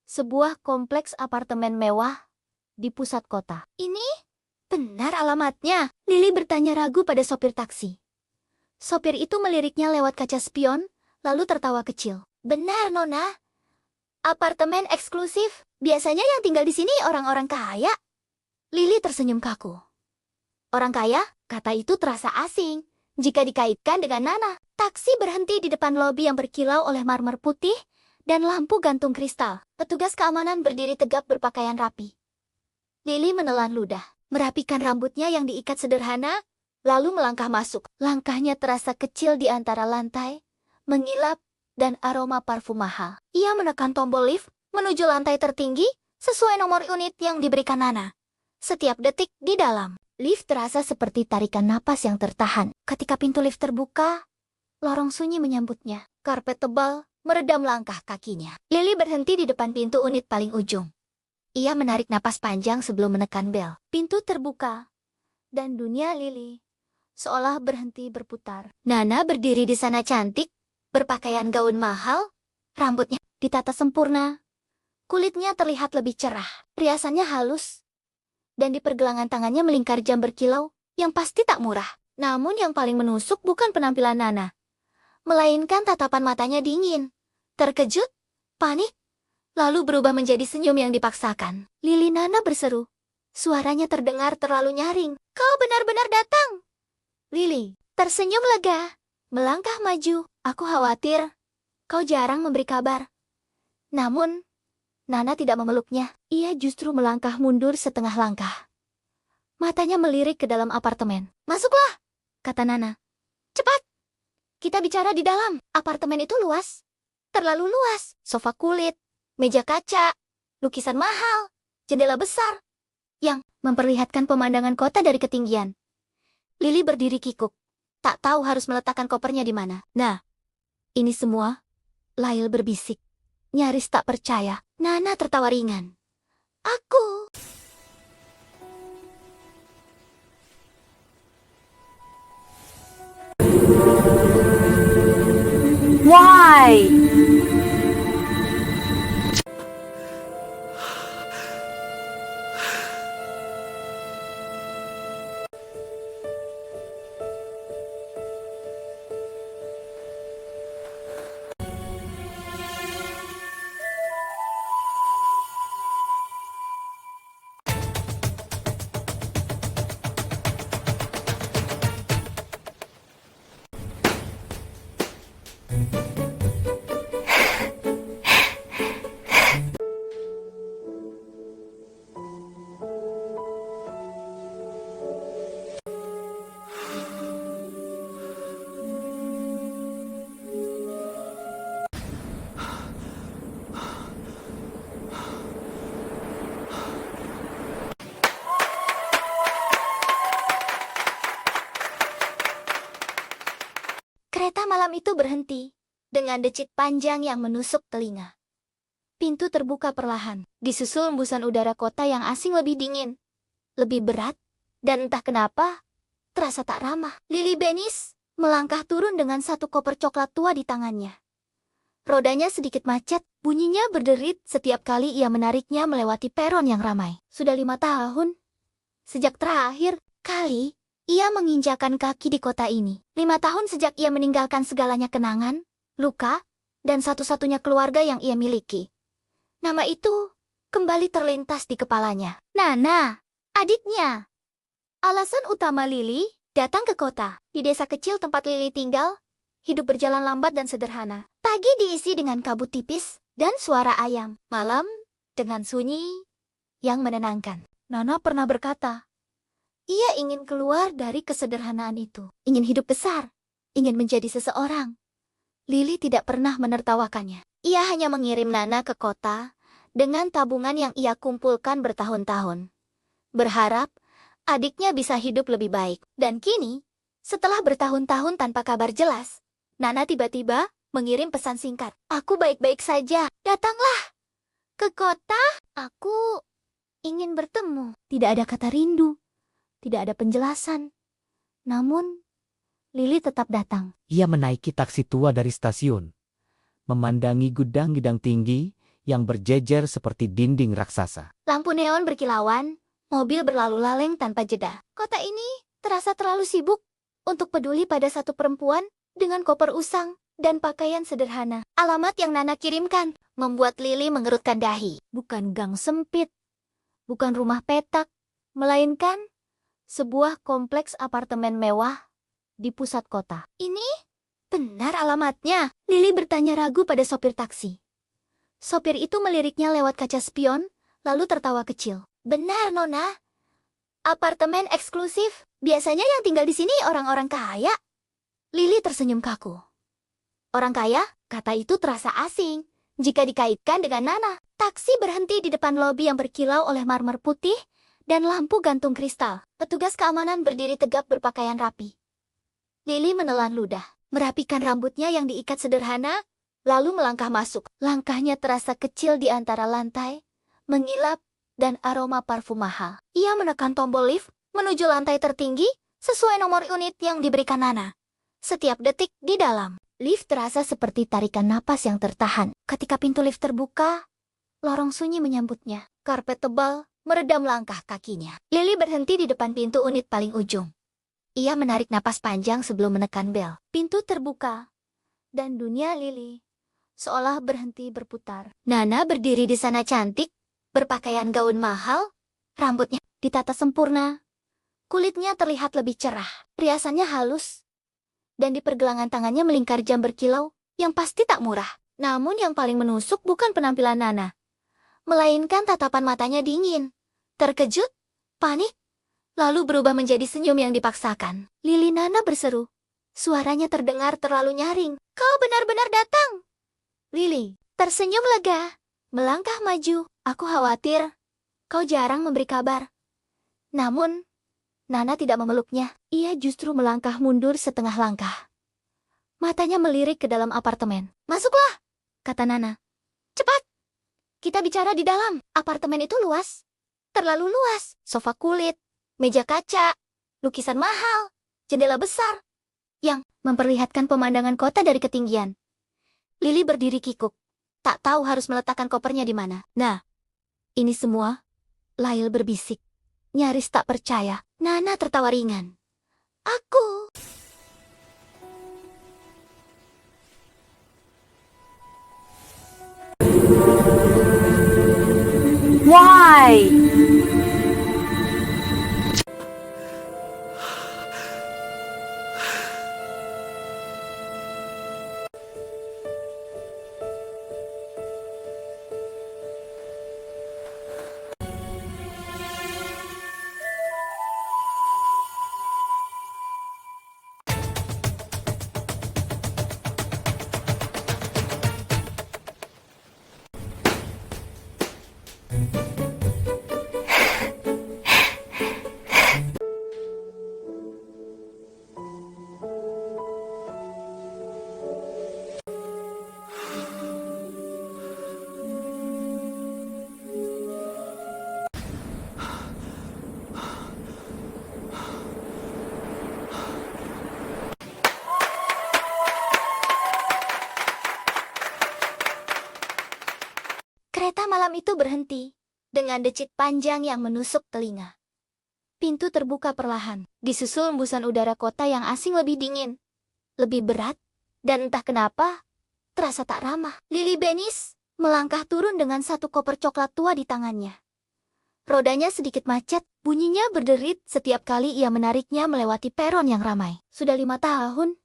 sebuah kompleks apartemen mewah di pusat kota. Ini benar alamatnya? Lily bertanya ragu pada sopir taksi. Sopir itu meliriknya lewat kaca spion, lalu tertawa kecil. Benar, Nona. Apartemen eksklusif. Biasanya yang tinggal di sini orang-orang kaya. Lily tersenyum kaku. Orang kaya? Kata itu terasa asing jika dikaitkan dengan Nana. Taksi berhenti di depan lobi yang berkilau oleh marmer putih dan lampu gantung kristal. Petugas keamanan berdiri tegap berpakaian rapi. Lily menelan ludah, merapikan rambutnya yang diikat sederhana, lalu melangkah masuk. Langkahnya terasa kecil di antara lantai, mengilap, dan aroma parfum mahal. Ia menekan tombol lift menuju lantai tertinggi sesuai nomor unit yang diberikan Nana. Setiap detik di dalam, lift terasa seperti tarikan napas yang tertahan. Ketika pintu lift terbuka, lorong sunyi menyambutnya. Karpet tebal meredam langkah kakinya. Lily berhenti di depan pintu unit paling ujung. Ia menarik napas panjang sebelum menekan bel. Pintu terbuka, dan dunia Lily seolah berhenti berputar. Nana berdiri di sana cantik, berpakaian gaun mahal, rambutnya ditata sempurna. Kulitnya terlihat lebih cerah, riasannya halus, dan di pergelangan tangannya melingkar jam berkilau yang pasti tak murah. Namun yang paling menusuk bukan penampilan Nana, melainkan tatapan matanya dingin, terkejut, panik, lalu berubah menjadi senyum yang dipaksakan. Lili, Nana berseru. Suaranya terdengar terlalu nyaring. Kau benar-benar datang. Lili tersenyum lega, melangkah maju. Aku khawatir kau jarang memberi kabar. Namun, Nana tidak memeluknya. Ia justru melangkah mundur setengah langkah. Matanya melirik ke dalam apartemen. Masuklah, kata Nana. Cepat, kita bicara di dalam. Apartemen itu luas. Terlalu luas. Sofa kulit, meja kaca, lukisan mahal, jendela besar yang memperlihatkan pemandangan kota dari ketinggian. Lily berdiri kikuk, tak tahu harus meletakkan kopernya di mana. Nah, ini semua, Lyle berbisik, nyaris tak percaya. Nana tertawa ringan. Aku... Why? Kereta malam itu berhenti, dengan decit panjang yang menusuk telinga. Pintu terbuka perlahan, disusul embusan udara kota yang asing lebih dingin, lebih berat, dan entah kenapa, terasa tak ramah. Lily Benis melangkah turun dengan satu koper coklat tua di tangannya. Rodanya sedikit macet, bunyinya berderit setiap kali ia menariknya melewati peron yang ramai. Sudah 5 tahun, sejak terakhir kali ia menginjakan kaki di kota ini. 5 tahun sejak ia meninggalkan segalanya kenangan, luka, dan satu-satunya keluarga yang ia miliki. Nama itu kembali terlintas di kepalanya. Nana, adiknya. Alasan utama Lily datang ke kota. Di desa kecil tempat Lily tinggal, hidup berjalan lambat dan sederhana. Pagi diisi dengan kabut tipis dan suara ayam. Malam dengan sunyi yang menenangkan. Nana pernah berkata, ia ingin keluar dari kesederhanaan itu. Ingin hidup besar. Ingin menjadi seseorang. Lily tidak pernah menertawakannya. Ia hanya mengirim Nana ke kota dengan tabungan yang ia kumpulkan bertahun-tahun. Berharap adiknya bisa hidup lebih baik. Dan kini, setelah bertahun-tahun tanpa kabar jelas, Nana tiba-tiba mengirim pesan singkat. Aku baik-baik saja. Datanglah ke kota. Aku ingin bertemu. Tidak ada kata rindu. Tidak ada penjelasan. Namun, Lily tetap datang. Ia menaiki taksi tua dari stasiun, memandangi gudang-gudang tinggi yang berjejer seperti dinding raksasa. Lampu neon berkilauan, mobil berlalu laleng tanpa jeda. Kota ini terasa terlalu sibuk untuk peduli pada satu perempuan dengan koper usang dan pakaian sederhana. Alamat yang Nana kirimkan membuat Lily mengerutkan dahi. Bukan gang sempit, bukan rumah petak, melainkan sebuah kompleks apartemen mewah di pusat kota. Ini Benar alamatnya? Lili bertanya ragu pada sopir taksi. Sopir itu meliriknya lewat kaca spion, lalu tertawa kecil. Benar, Nona. Apartemen eksklusif. Biasanya yang tinggal di sini orang-orang kaya. Lili tersenyum kaku. Orang kaya? Kata itu terasa asing jika dikaitkan dengan Nana. Taksi berhenti di depan lobi yang berkilau oleh marmer putih dan lampu gantung kristal. Petugas keamanan berdiri tegap berpakaian rapi. Lili menelan ludah, merapikan rambutnya yang diikat sederhana, lalu melangkah masuk. Langkahnya terasa kecil di antara lantai, mengilap, dan aroma parfum mahal. Ia menekan tombol lift menuju lantai tertinggi sesuai nomor unit yang diberikan Nana. Setiap detik di dalam, lift terasa seperti tarikan napas yang tertahan. Ketika pintu lift terbuka, lorong sunyi menyambutnya. Karpet tebal meredam langkah kakinya. Lili berhenti di depan pintu unit paling ujung. Ia menarik napas panjang sebelum menekan bel. Pintu terbuka, dan dunia Lili seolah berhenti berputar. Nana berdiri di sana cantik, berpakaian gaun mahal, rambutnya ditata sempurna. Kulitnya terlihat lebih cerah, riasannya halus, dan di pergelangan tangannya melingkar jam berkilau yang pasti tak murah. Namun yang paling menusuk bukan penampilan Nana, melainkan tatapan matanya dingin, terkejut, panik, lalu berubah menjadi senyum yang dipaksakan. Lili, Nana berseru. Suaranya terdengar terlalu nyaring. Kau benar-benar datang. Lili tersenyum lega, melangkah maju. Aku khawatir kau jarang memberi kabar. Namun, Nana tidak memeluknya. Ia justru melangkah mundur setengah langkah. Matanya melirik ke dalam apartemen. Masuklah, kata Nana. Cepat, kita bicara di dalam. Apartemen itu luas. Terlalu luas. Sofa kulit, meja kaca, lukisan mahal, jendela besar yang memperlihatkan pemandangan kota dari ketinggian. Lili berdiri kikuk, tak tahu harus meletakkan kopernya di mana. Nah, ini semua, Lail berbisik, nyaris tak percaya. Nana tertawa ringan. Aku... Why? Kereta malam itu berhenti, dengan decit panjang yang menusuk telinga. Pintu terbuka perlahan, disusul embusan udara kota yang asing lebih dingin, lebih berat, dan entah kenapa, terasa tak ramah. Lili Benis melangkah turun dengan satu koper coklat tua di tangannya. Rodanya sedikit macet, bunyinya berderit setiap kali ia menariknya melewati peron yang ramai. Sudah 5 tahun,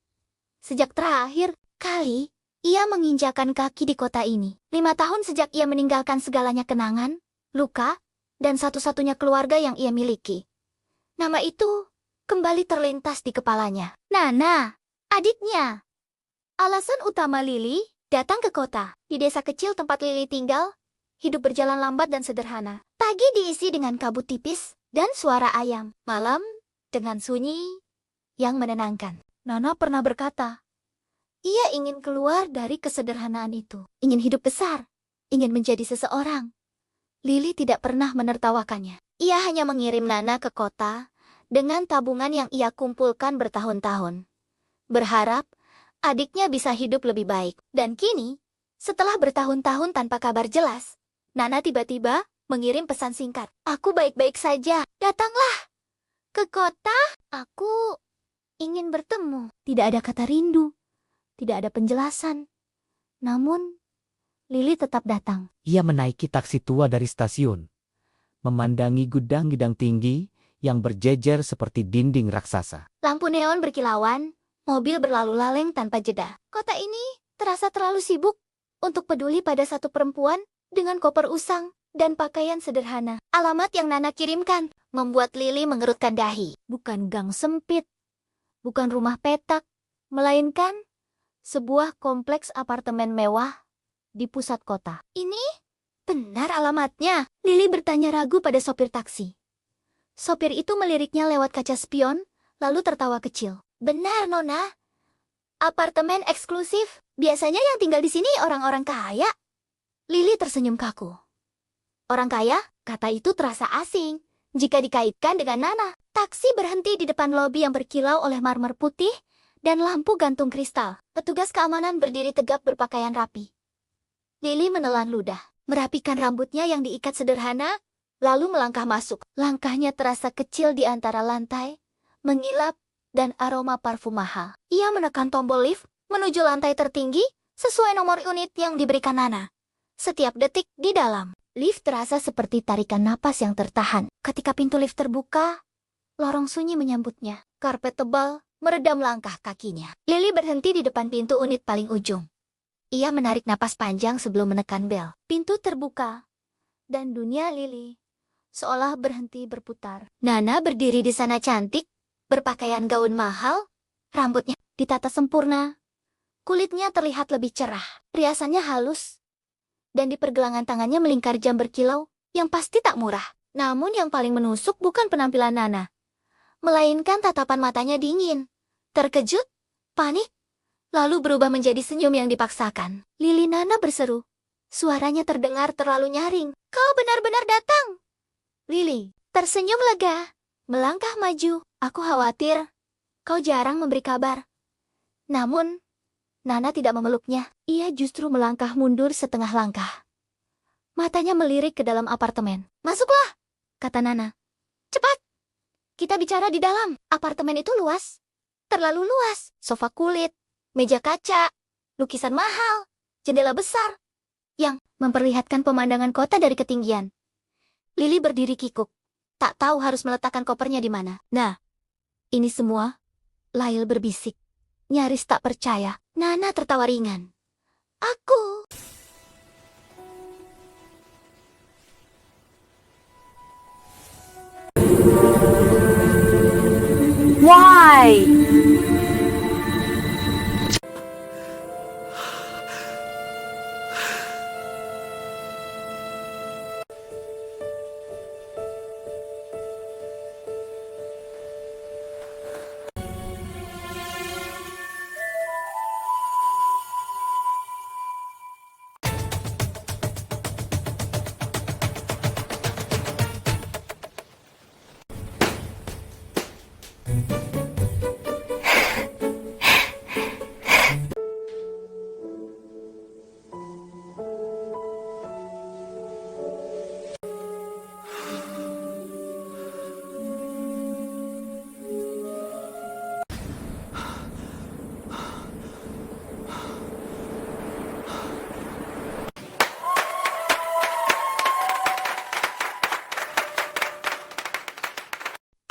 sejak terakhir kali ia menginjakan kaki di kota ini. 5 tahun sejak ia meninggalkan segalanya kenangan, luka, dan satu-satunya keluarga yang ia miliki. Nama itu kembali terlintas di kepalanya. Nana, adiknya. Alasan utama Lili datang ke kota. Di desa kecil tempat Lili tinggal, hidup berjalan lambat dan sederhana. Pagi diisi dengan kabut tipis dan suara ayam. Malam dengan sunyi yang menenangkan. Nana pernah berkata, ia ingin keluar dari kesederhanaan itu. Ingin hidup besar. Ingin menjadi seseorang. Lili tidak pernah menertawakannya. Ia hanya mengirim Nana ke kota dengan tabungan yang ia kumpulkan bertahun-tahun. Berharap adiknya bisa hidup lebih baik. Dan kini, setelah bertahun-tahun tanpa kabar jelas, Nana tiba-tiba mengirim pesan singkat. Aku baik-baik saja. Datanglah ke kota. Aku ingin bertemu. Tidak ada kata rindu. Tidak ada penjelasan. Namun, Lili tetap datang. Ia menaiki taksi tua dari stasiun, memandangi gudang-gudang tinggi yang berjejer seperti dinding raksasa. Lampu neon berkilauan, mobil berlalu laleng tanpa jeda. Kota ini terasa terlalu sibuk untuk peduli pada satu perempuan dengan koper usang dan pakaian sederhana. Alamat yang Nana kirimkan membuat Lily mengerutkan dahi. Bukan gang sempit, bukan rumah petak, melainkan sebuah kompleks apartemen mewah di pusat kota. Ini benar alamatnya? Lily bertanya ragu pada sopir taksi. Sopir itu meliriknya lewat kaca spion, lalu tertawa kecil. Benar, Nona. Apartemen eksklusif. Biasanya yang tinggal di sini orang-orang kaya. Lily tersenyum kaku. Orang kaya? Kata itu terasa asing jika dikaitkan dengan Nana. Taksi berhenti di depan lobi yang berkilau oleh marmer putih dan lampu gantung kristal. Petugas keamanan berdiri tegap berpakaian rapi. Lily menelan ludah, merapikan rambutnya yang diikat sederhana, lalu melangkah masuk. Langkahnya terasa kecil di antara lantai, mengilap, dan aroma parfum mahal. Ia menekan tombol lift menuju lantai tertinggi sesuai nomor unit yang diberikan Nana. Setiap detik di dalam, lift terasa seperti tarikan napas yang tertahan. Ketika pintu lift terbuka, lorong sunyi menyambutnya. Karpet tebal meredam langkah kakinya. Lily berhenti di depan pintu unit paling ujung. Ia menarik napas panjang sebelum menekan bel. Pintu terbuka, dan dunia Lily seolah berhenti berputar. Nana berdiri di sana cantik, berpakaian gaun mahal, rambutnya ditata sempurna. Kulitnya terlihat lebih cerah, riasannya halus, dan di pergelangan tangannya melingkar jam berkilau yang pasti tak murah. Namun yang paling menusuk bukan penampilan Nana, melainkan tatapan matanya dingin, terkejut, panik, lalu berubah menjadi senyum yang dipaksakan. Lily, Nana berseru. Suaranya terdengar terlalu nyaring. Kau benar-benar datang. Lily tersenyum lega, melangkah maju. Aku khawatir kau jarang memberi kabar. Namun, Nana tidak memeluknya. Ia justru melangkah mundur setengah langkah. Matanya melirik ke dalam apartemen. Masuklah, kata Nana. Cepat, kita bicara di dalam. Apartemen itu luas. Terlalu luas. Sofa kulit, meja kaca, lukisan mahal, jendela besar yang memperlihatkan pemandangan kota dari ketinggian. Lily berdiri kikuk. Tak tahu harus meletakkan kopernya di mana. Nah, ini semua, Lyle berbisik. Nyaris tak percaya. Nana tertawa ringan. Aku... Why?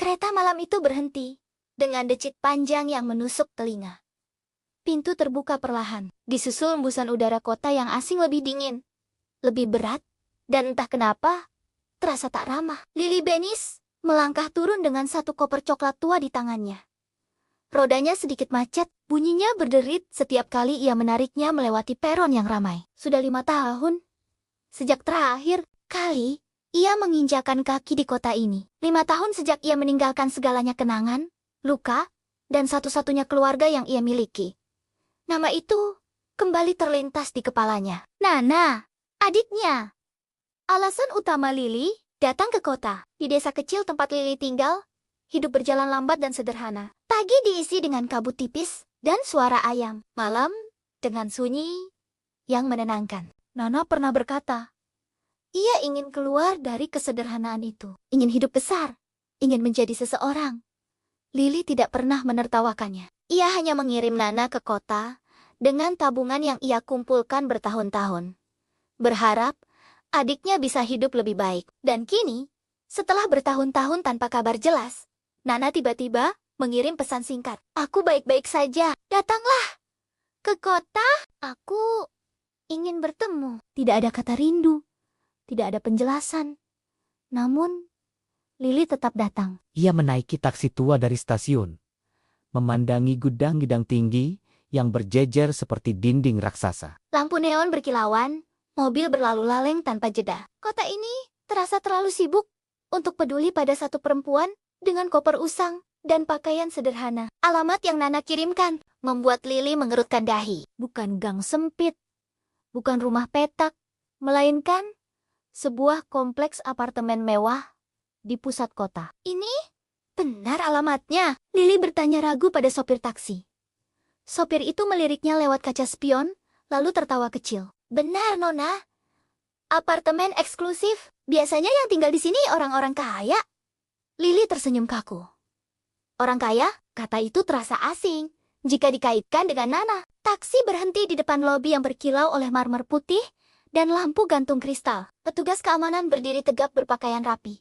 Kereta malam itu berhenti, dengan decit panjang yang menusuk telinga. Pintu terbuka perlahan, disusul embusan udara kota yang asing lebih dingin, lebih berat, dan entah kenapa, terasa tak ramah. Lily Bennis melangkah turun dengan satu koper coklat tua di tangannya. Rodanya sedikit macet, bunyinya berderit setiap kali ia menariknya melewati peron yang ramai. Sudah 5 tahun, sejak terakhir kali ia menginjakan kaki di kota ini. 5 tahun sejak ia meninggalkan segalanya kenangan, luka, dan satu-satunya keluarga yang ia miliki. Nama itu kembali terlintas di kepalanya. Nana, adiknya. Alasan utama Lily datang ke kota. Di desa kecil tempat Lily tinggal, hidup berjalan lambat dan sederhana. Pagi diisi dengan kabut tipis dan suara ayam. Malam dengan sunyi yang menenangkan. Nana pernah berkata, ia ingin keluar dari kesederhanaan itu. Ingin hidup besar. Ingin menjadi seseorang. Lily tidak pernah menertawakannya. Ia hanya mengirim Nana ke kota dengan tabungan yang ia kumpulkan bertahun-tahun. Berharap adiknya bisa hidup lebih baik. Dan kini, setelah bertahun-tahun tanpa kabar jelas, Nana tiba-tiba mengirim pesan singkat. Aku baik-baik saja. Datanglah ke kota. Aku ingin bertemu. Tidak ada kata rindu. Tidak ada penjelasan. Namun, Lily tetap datang. Ia menaiki taksi tua dari stasiun, memandangi gudang-gudang tinggi yang berjejer seperti dinding raksasa. Lampu neon berkilauan, mobil berlalu laleng tanpa jeda. Kota ini terasa terlalu sibuk untuk peduli pada satu perempuan dengan koper usang dan pakaian sederhana. Alamat yang Nana kirimkan membuat Lily mengerutkan dahi. Bukan gang sempit, bukan rumah petak, melainkan sebuah kompleks apartemen mewah di pusat kota. Ini benar alamatnya? Lily bertanya ragu pada sopir taksi. Sopir itu meliriknya lewat kaca spion, lalu tertawa kecil. Benar, Nona. Apartemen eksklusif. Biasanya yang tinggal di sini orang-orang kaya. Lily tersenyum kaku. Orang kaya? Kata itu terasa asing jika dikaitkan dengan Nana. Taksi berhenti di depan lobi yang berkilau oleh marmer putih dan lampu gantung kristal. Petugas keamanan berdiri tegap berpakaian rapi.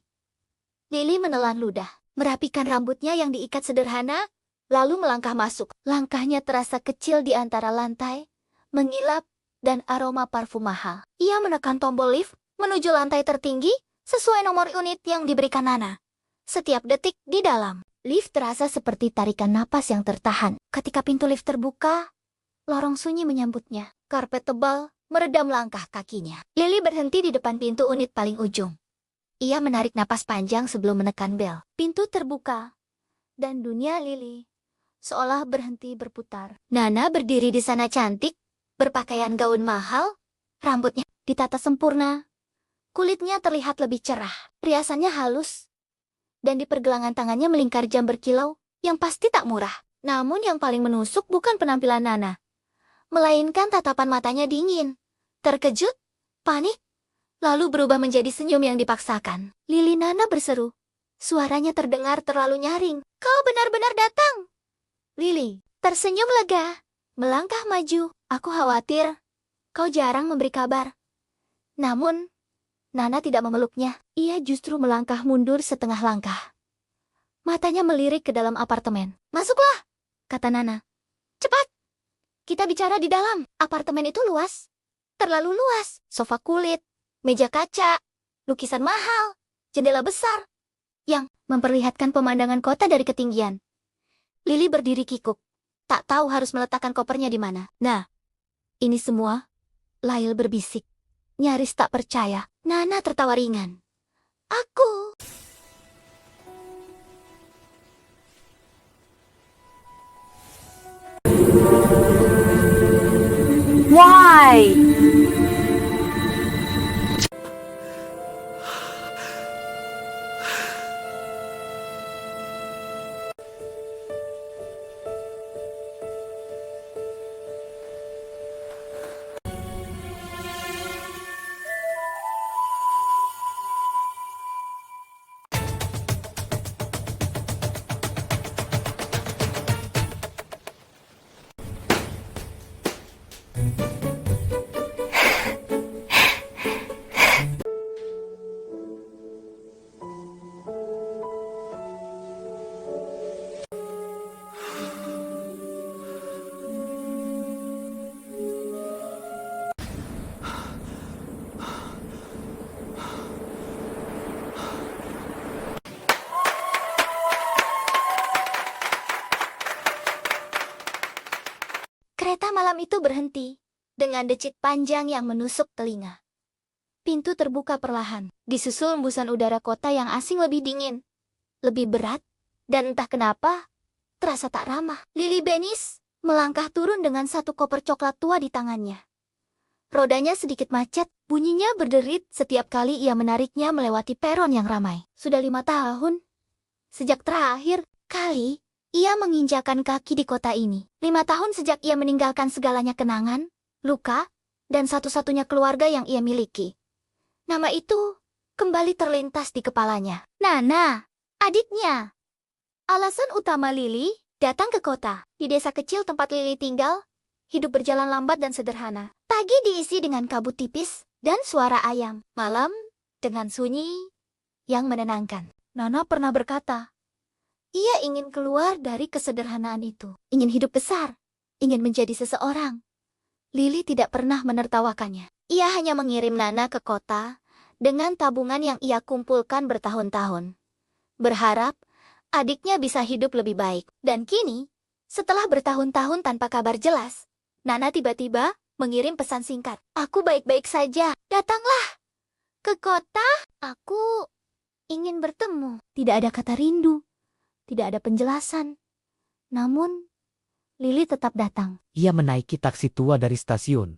Lily menelan ludah, merapikan rambutnya yang diikat sederhana, lalu melangkah masuk. Langkahnya terasa kecil di antara lantai, mengilap, dan aroma parfum mahal. Ia menekan tombol lift menuju lantai tertinggi sesuai nomor unit yang diberikan Nana. Setiap detik di dalam, lift terasa seperti tarikan napas yang tertahan. Ketika pintu lift terbuka, lorong sunyi menyambutnya. Karpet tebal meredam langkah kakinya. Lily berhenti di depan pintu unit paling ujung. Ia menarik napas panjang sebelum menekan bel. Pintu terbuka, dan dunia Lily seolah berhenti berputar. Nana berdiri di sana cantik, berpakaian gaun mahal, rambutnya ditata sempurna. Kulitnya terlihat lebih cerah, riasannya halus, dan di pergelangan tangannya melingkar jam berkilau yang pasti tak murah. Namun yang paling menusuk bukan penampilan Nana, melainkan tatapan matanya dingin, terkejut, panik, lalu berubah menjadi senyum yang dipaksakan. Lily, Nana berseru. Suaranya terdengar terlalu nyaring. Kau benar-benar datang. Lily tersenyum lega, melangkah maju. Aku khawatir kau jarang memberi kabar. Namun, Nana tidak memeluknya. Ia justru melangkah mundur setengah langkah. Matanya melirik ke dalam apartemen. Masuklah, kata Nana. Cepat, kita bicara di dalam. Apartemen itu luas. Terlalu luas. Sofa kulit, meja kaca, lukisan mahal, jendela besar yang memperlihatkan pemandangan kota dari ketinggian. Lily berdiri kikuk, tak tahu harus meletakkan kopernya di mana. Nah, ini semua, Lyle berbisik, nyaris tak percaya. Nana tertawa ringan. Aku. Why? Kereta malam itu berhenti, dengan decit panjang yang menusuk telinga. Pintu terbuka perlahan, disusul embusan udara kota yang asing lebih dingin, lebih berat, dan entah kenapa, terasa tak ramah. Lily Benis melangkah turun dengan satu koper coklat tua di tangannya. Rodanya sedikit macet, bunyinya berderit setiap kali ia menariknya melewati peron yang ramai. Sudah 5 tahun, sejak terakhir kali ia menginjakan kaki di kota ini. 5 tahun sejak ia meninggalkan segalanya kenangan, luka, dan satu-satunya keluarga yang ia miliki. Nama itu kembali terlintas di kepalanya. Nana, adiknya. Alasan utama Lily datang ke kota. Di desa kecil tempat Lily tinggal, hidup berjalan lambat dan sederhana. Pagi diisi dengan kabut tipis dan suara ayam. Malam dengan sunyi yang menenangkan. Nana pernah berkata, Ia ingin keluar dari kesederhanaan itu. Ingin hidup besar. Ingin menjadi seseorang. Lily tidak pernah menertawakannya. Ia hanya mengirim Nana ke kota dengan tabungan yang ia kumpulkan bertahun-tahun. Berharap adiknya bisa hidup lebih baik. Dan kini, setelah bertahun-tahun tanpa kabar jelas, Nana tiba-tiba mengirim pesan singkat. Aku baik-baik saja. Datanglah ke kota. Aku ingin bertemu. Tidak ada kata rindu. Tidak ada penjelasan. Namun, Lily tetap datang. Ia menaiki taksi tua dari stasiun,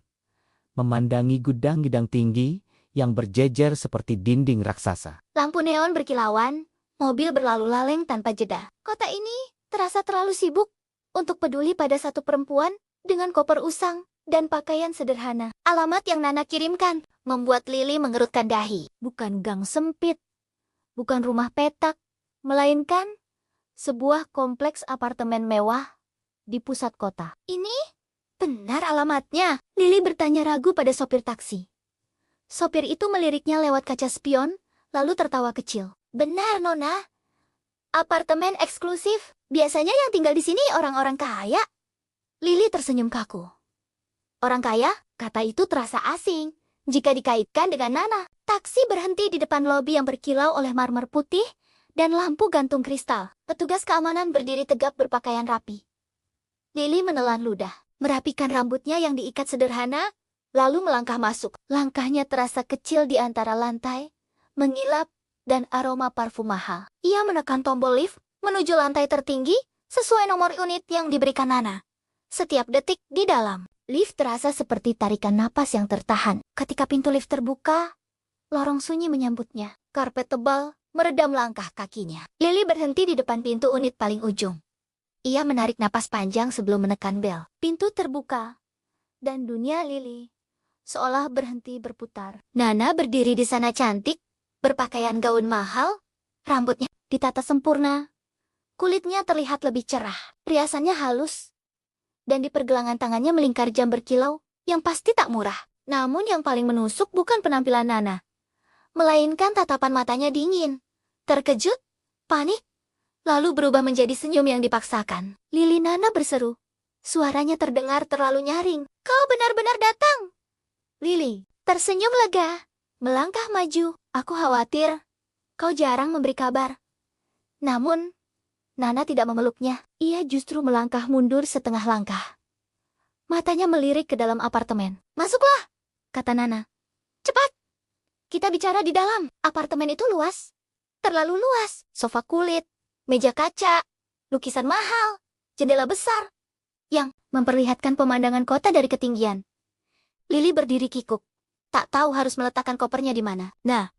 memandangi gudang-gudang tinggi yang berjejer seperti dinding raksasa. Lampu neon berkilauan, mobil berlalu laleng tanpa jeda. Kota ini terasa terlalu sibuk untuk peduli pada satu perempuan dengan koper usang dan pakaian sederhana. Alamat yang Nana kirimkan membuat Lily mengerutkan dahi. Bukan gang sempit, bukan rumah petak, melainkan sebuah kompleks apartemen mewah di pusat kota. Ini benar alamatnya? Lily bertanya ragu pada sopir taksi. Sopir itu meliriknya lewat kaca spion, lalu tertawa kecil. Benar, Nona. Apartemen eksklusif. Biasanya yang tinggal di sini orang-orang kaya. Lily tersenyum kaku. Orang kaya? Kata itu terasa asing jika dikaitkan dengan Nana. Taksi berhenti di depan lobi yang berkilau oleh marmer putih dan lampu gantung kristal. Petugas keamanan berdiri tegap berpakaian rapi. Lily menelan ludah, merapikan rambutnya yang diikat sederhana, lalu melangkah masuk. Langkahnya terasa kecil di antara lantai, mengilap, dan aroma parfum mahal. Ia menekan tombol lift menuju lantai tertinggi sesuai nomor unit yang diberikan Nana. Setiap detik di dalam, lift terasa seperti tarikan napas yang tertahan. Ketika pintu lift terbuka, lorong sunyi menyambutnya. Karpet tebal meredam langkah kakinya. Lily berhenti di depan pintu unit paling ujung. Ia menarik napas panjang sebelum menekan bel. Pintu terbuka, dan dunia Lily seolah berhenti berputar. Nana berdiri di sana cantik, berpakaian gaun mahal, rambutnya ditata sempurna. Kulitnya terlihat lebih cerah, riasannya halus, dan di pergelangan tangannya melingkar jam berkilau yang pasti tak murah. Namun yang paling menusuk bukan penampilan Nana, melainkan tatapan matanya dingin, terkejut, panik, lalu berubah menjadi senyum yang dipaksakan. Lily, Nana berseru. Suaranya terdengar terlalu nyaring. Kau benar-benar datang. Lily tersenyum lega, melangkah maju. Aku khawatir kau jarang memberi kabar. Namun, Nana tidak memeluknya. Ia justru melangkah mundur setengah langkah. Matanya melirik ke dalam apartemen. Masuklah, kata Nana. Cepat, kita bicara di dalam. Apartemen itu luas. Terlalu luas. Sofa kulit, meja kaca, lukisan mahal, jendela besar yang memperlihatkan pemandangan kota dari ketinggian. Lily berdiri kikuk, tak tahu harus meletakkan kopernya di mana. Nah,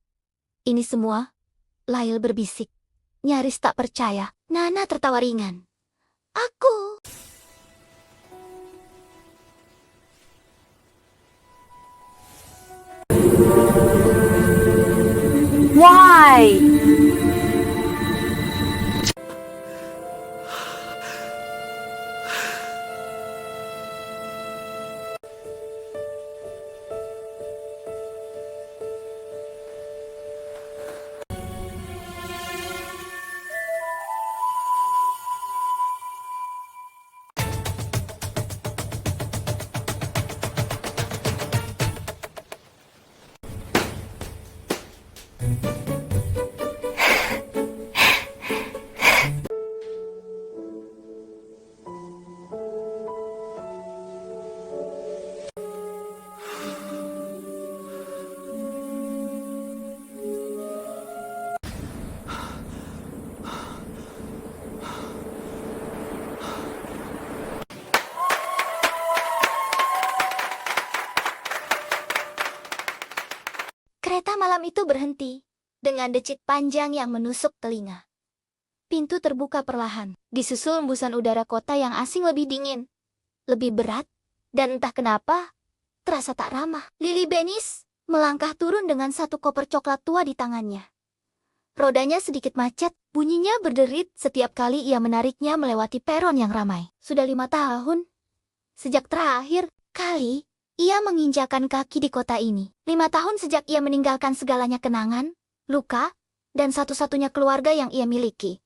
ini semua, Lyle berbisik, nyaris tak percaya. Nana tertawa ringan. Aku. Why? Kereta malam itu berhenti, dengan decit panjang yang menusuk telinga. Pintu terbuka perlahan, disusul embusan udara kota yang asing lebih dingin, lebih berat, dan entah kenapa, terasa tak ramah. Lily Benis melangkah turun dengan satu koper coklat tua di tangannya. Rodanya sedikit macet, bunyinya berderit setiap kali ia menariknya melewati peron yang ramai. Sudah 5 tahun, sejak terakhir kali ia menginjakan kaki di kota ini. 5 tahun sejak ia meninggalkan segalanya kenangan, luka, dan satu-satunya keluarga yang ia miliki.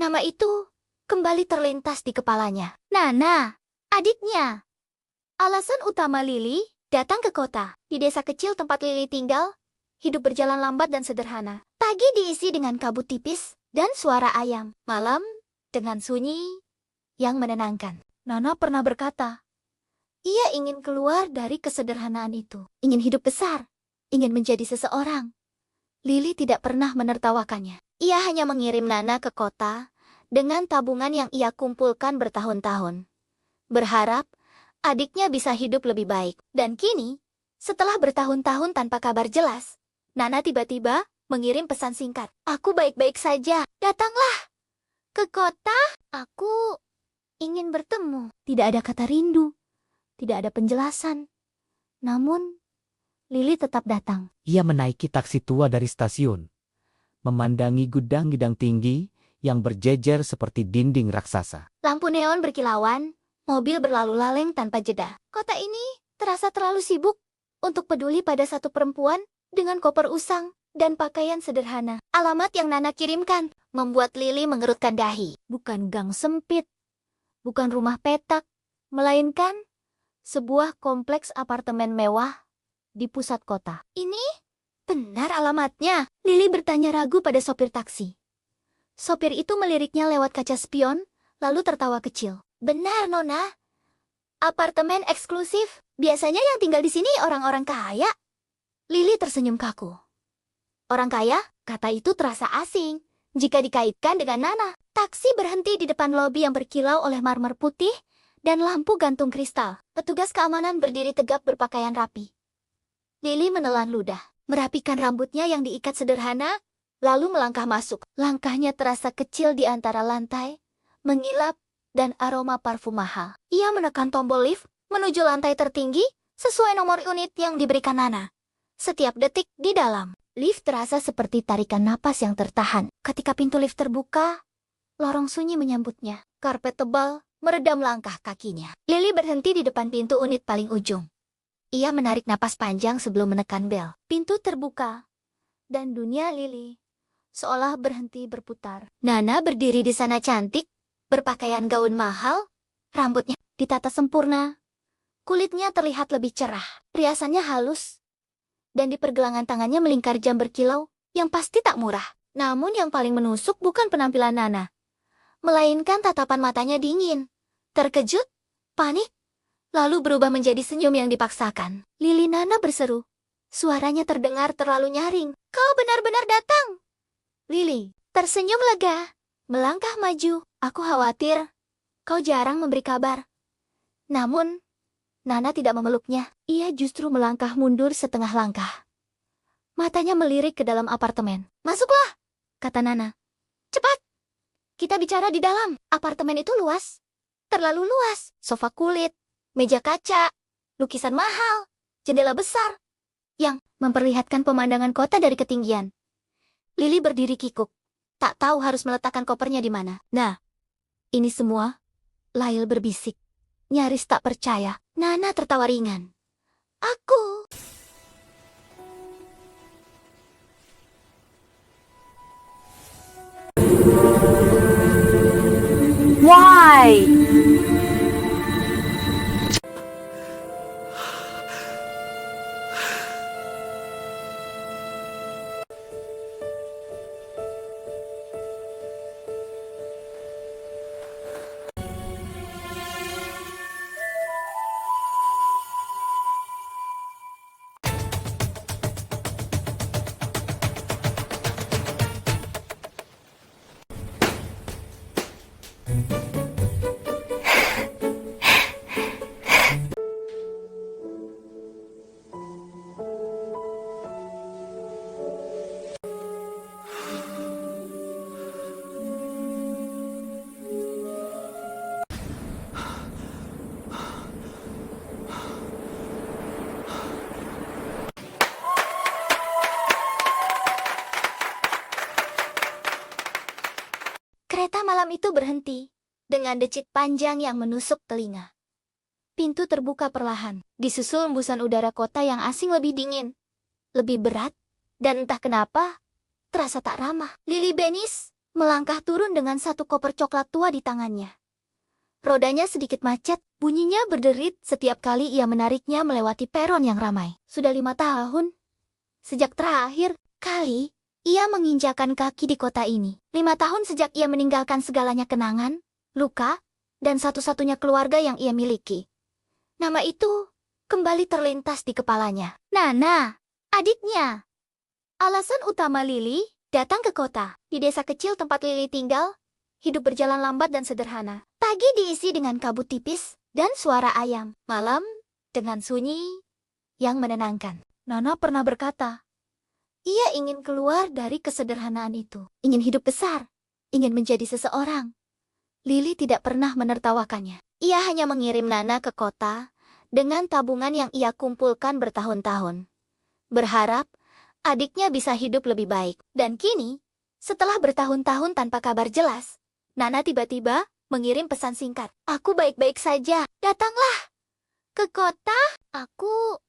Nama itu kembali terlintas di kepalanya. Nana, adiknya. Alasan utama Lily datang ke kota. Di desa kecil tempat Lily tinggal, hidup berjalan lambat dan sederhana. Pagi diisi dengan kabut tipis dan suara ayam. Malam dengan sunyi yang menenangkan. Nana pernah berkata, ia ingin keluar dari kesederhanaan itu. Ingin hidup besar. Ingin menjadi seseorang. Lily tidak pernah menertawakannya. Ia hanya mengirim Nana ke kota dengan tabungan yang ia kumpulkan bertahun-tahun. Berharap adiknya bisa hidup lebih baik. Dan kini, setelah bertahun-tahun tanpa kabar jelas, Nana tiba-tiba mengirim pesan singkat. Aku baik-baik saja. Datanglah ke kota. Aku ingin bertemu. Tidak ada kata rindu. Tidak ada penjelasan. Namun, Lily tetap datang. Ia menaiki taksi tua dari stasiun, memandangi gudang-gudang tinggi yang berjejer seperti dinding raksasa. Lampu neon berkilauan, mobil berlalu laleng tanpa jeda. Kota ini terasa terlalu sibuk untuk peduli pada satu perempuan dengan koper usang dan pakaian sederhana. Alamat yang Nana kirimkan membuat Lily mengerutkan dahi. Bukan gang sempit, bukan rumah petak, melainkan sebuah kompleks apartemen mewah di pusat kota. Ini benar alamatnya? Lily bertanya ragu pada sopir taksi. Sopir itu meliriknya lewat kaca spion, lalu tertawa kecil. Benar, Nona. Apartemen eksklusif. Biasanya yang tinggal di sini orang-orang kaya. Lily tersenyum kaku. Orang kaya? Kata itu terasa asing jika dikaitkan dengan Nana. Taksi berhenti di depan lobi yang berkilau oleh marmer putih dan lampu gantung kristal. Petugas keamanan berdiri tegap berpakaian rapi. Lily menelan ludah, merapikan rambutnya yang diikat sederhana, lalu melangkah masuk. Langkahnya terasa kecil di antara lantai, mengilap, dan aroma parfum mahal. Ia menekan tombol lift menuju lantai tertinggi sesuai nomor unit yang diberikan Nana. Setiap detik di dalam, lift terasa seperti tarikan napas yang tertahan. Ketika pintu lift terbuka, lorong sunyi menyambutnya. Karpet tebal meredam langkah kakinya. Lily berhenti di depan pintu unit paling ujung. Ia menarik napas panjang sebelum menekan bel. Pintu terbuka, dan dunia Lily seolah berhenti berputar. Nana berdiri di sana cantik, berpakaian gaun mahal, rambutnya ditata sempurna. Kulitnya terlihat lebih cerah, riasannya halus, dan di pergelangan tangannya melingkar jam berkilau yang pasti tak murah. Namun yang paling menusuk bukan penampilan Nana, melainkan tatapan matanya dingin, terkejut, panik, lalu berubah menjadi senyum yang dipaksakan. Lily, Nana berseru. Suaranya terdengar terlalu nyaring. Kau benar-benar datang. Lily tersenyum lega, melangkah maju. Aku khawatir kau jarang memberi kabar. Namun, Nana tidak memeluknya. Ia justru melangkah mundur setengah langkah. Matanya melirik ke dalam apartemen. Masuklah, kata Nana. Cepat, kita bicara di dalam. Apartemen itu luas. Terlalu luas. Sofa kulit, meja kaca, lukisan mahal, jendela besar, yang memperlihatkan pemandangan kota dari ketinggian. Lily berdiri kikuk, tak tahu harus meletakkan kopernya di mana. Nah, ini semua, Lyle berbisik, nyaris tak percaya. Nana tertawa ringan. Aku... Why? Kereta malam itu berhenti, dengan decit panjang yang menusuk telinga. Pintu terbuka perlahan, disusul embusan udara kota yang asing lebih dingin, lebih berat, dan entah kenapa, terasa tak ramah. Lily Benis melangkah turun dengan satu koper coklat tua di tangannya. Rodanya sedikit macet, bunyinya berderit setiap kali ia menariknya melewati peron yang ramai. Sudah 5 tahun. Sejak terakhir kali ia menginjakan kaki di kota ini. 5 tahun sejak ia meninggalkan segalanya kenangan, luka, dan satu-satunya keluarga yang ia miliki. Nama itu kembali terlintas di kepalanya. Nana, adiknya. Alasan utama Lily datang ke kota. Di desa kecil tempat Lily tinggal, hidup berjalan lambat dan sederhana. Pagi diisi dengan kabut tipis dan suara ayam. Malam dengan sunyi yang menenangkan. Nana pernah berkata, ia ingin keluar dari kesederhanaan itu. Ingin hidup besar. Ingin menjadi seseorang. Lily tidak pernah menertawakannya. Ia hanya mengirim Nana ke kota dengan tabungan yang ia kumpulkan bertahun-tahun. Berharap adiknya bisa hidup lebih baik. Dan kini, setelah bertahun-tahun tanpa kabar jelas, Nana tiba-tiba mengirim pesan singkat. Aku baik-baik saja. Datanglah ke kota. Aku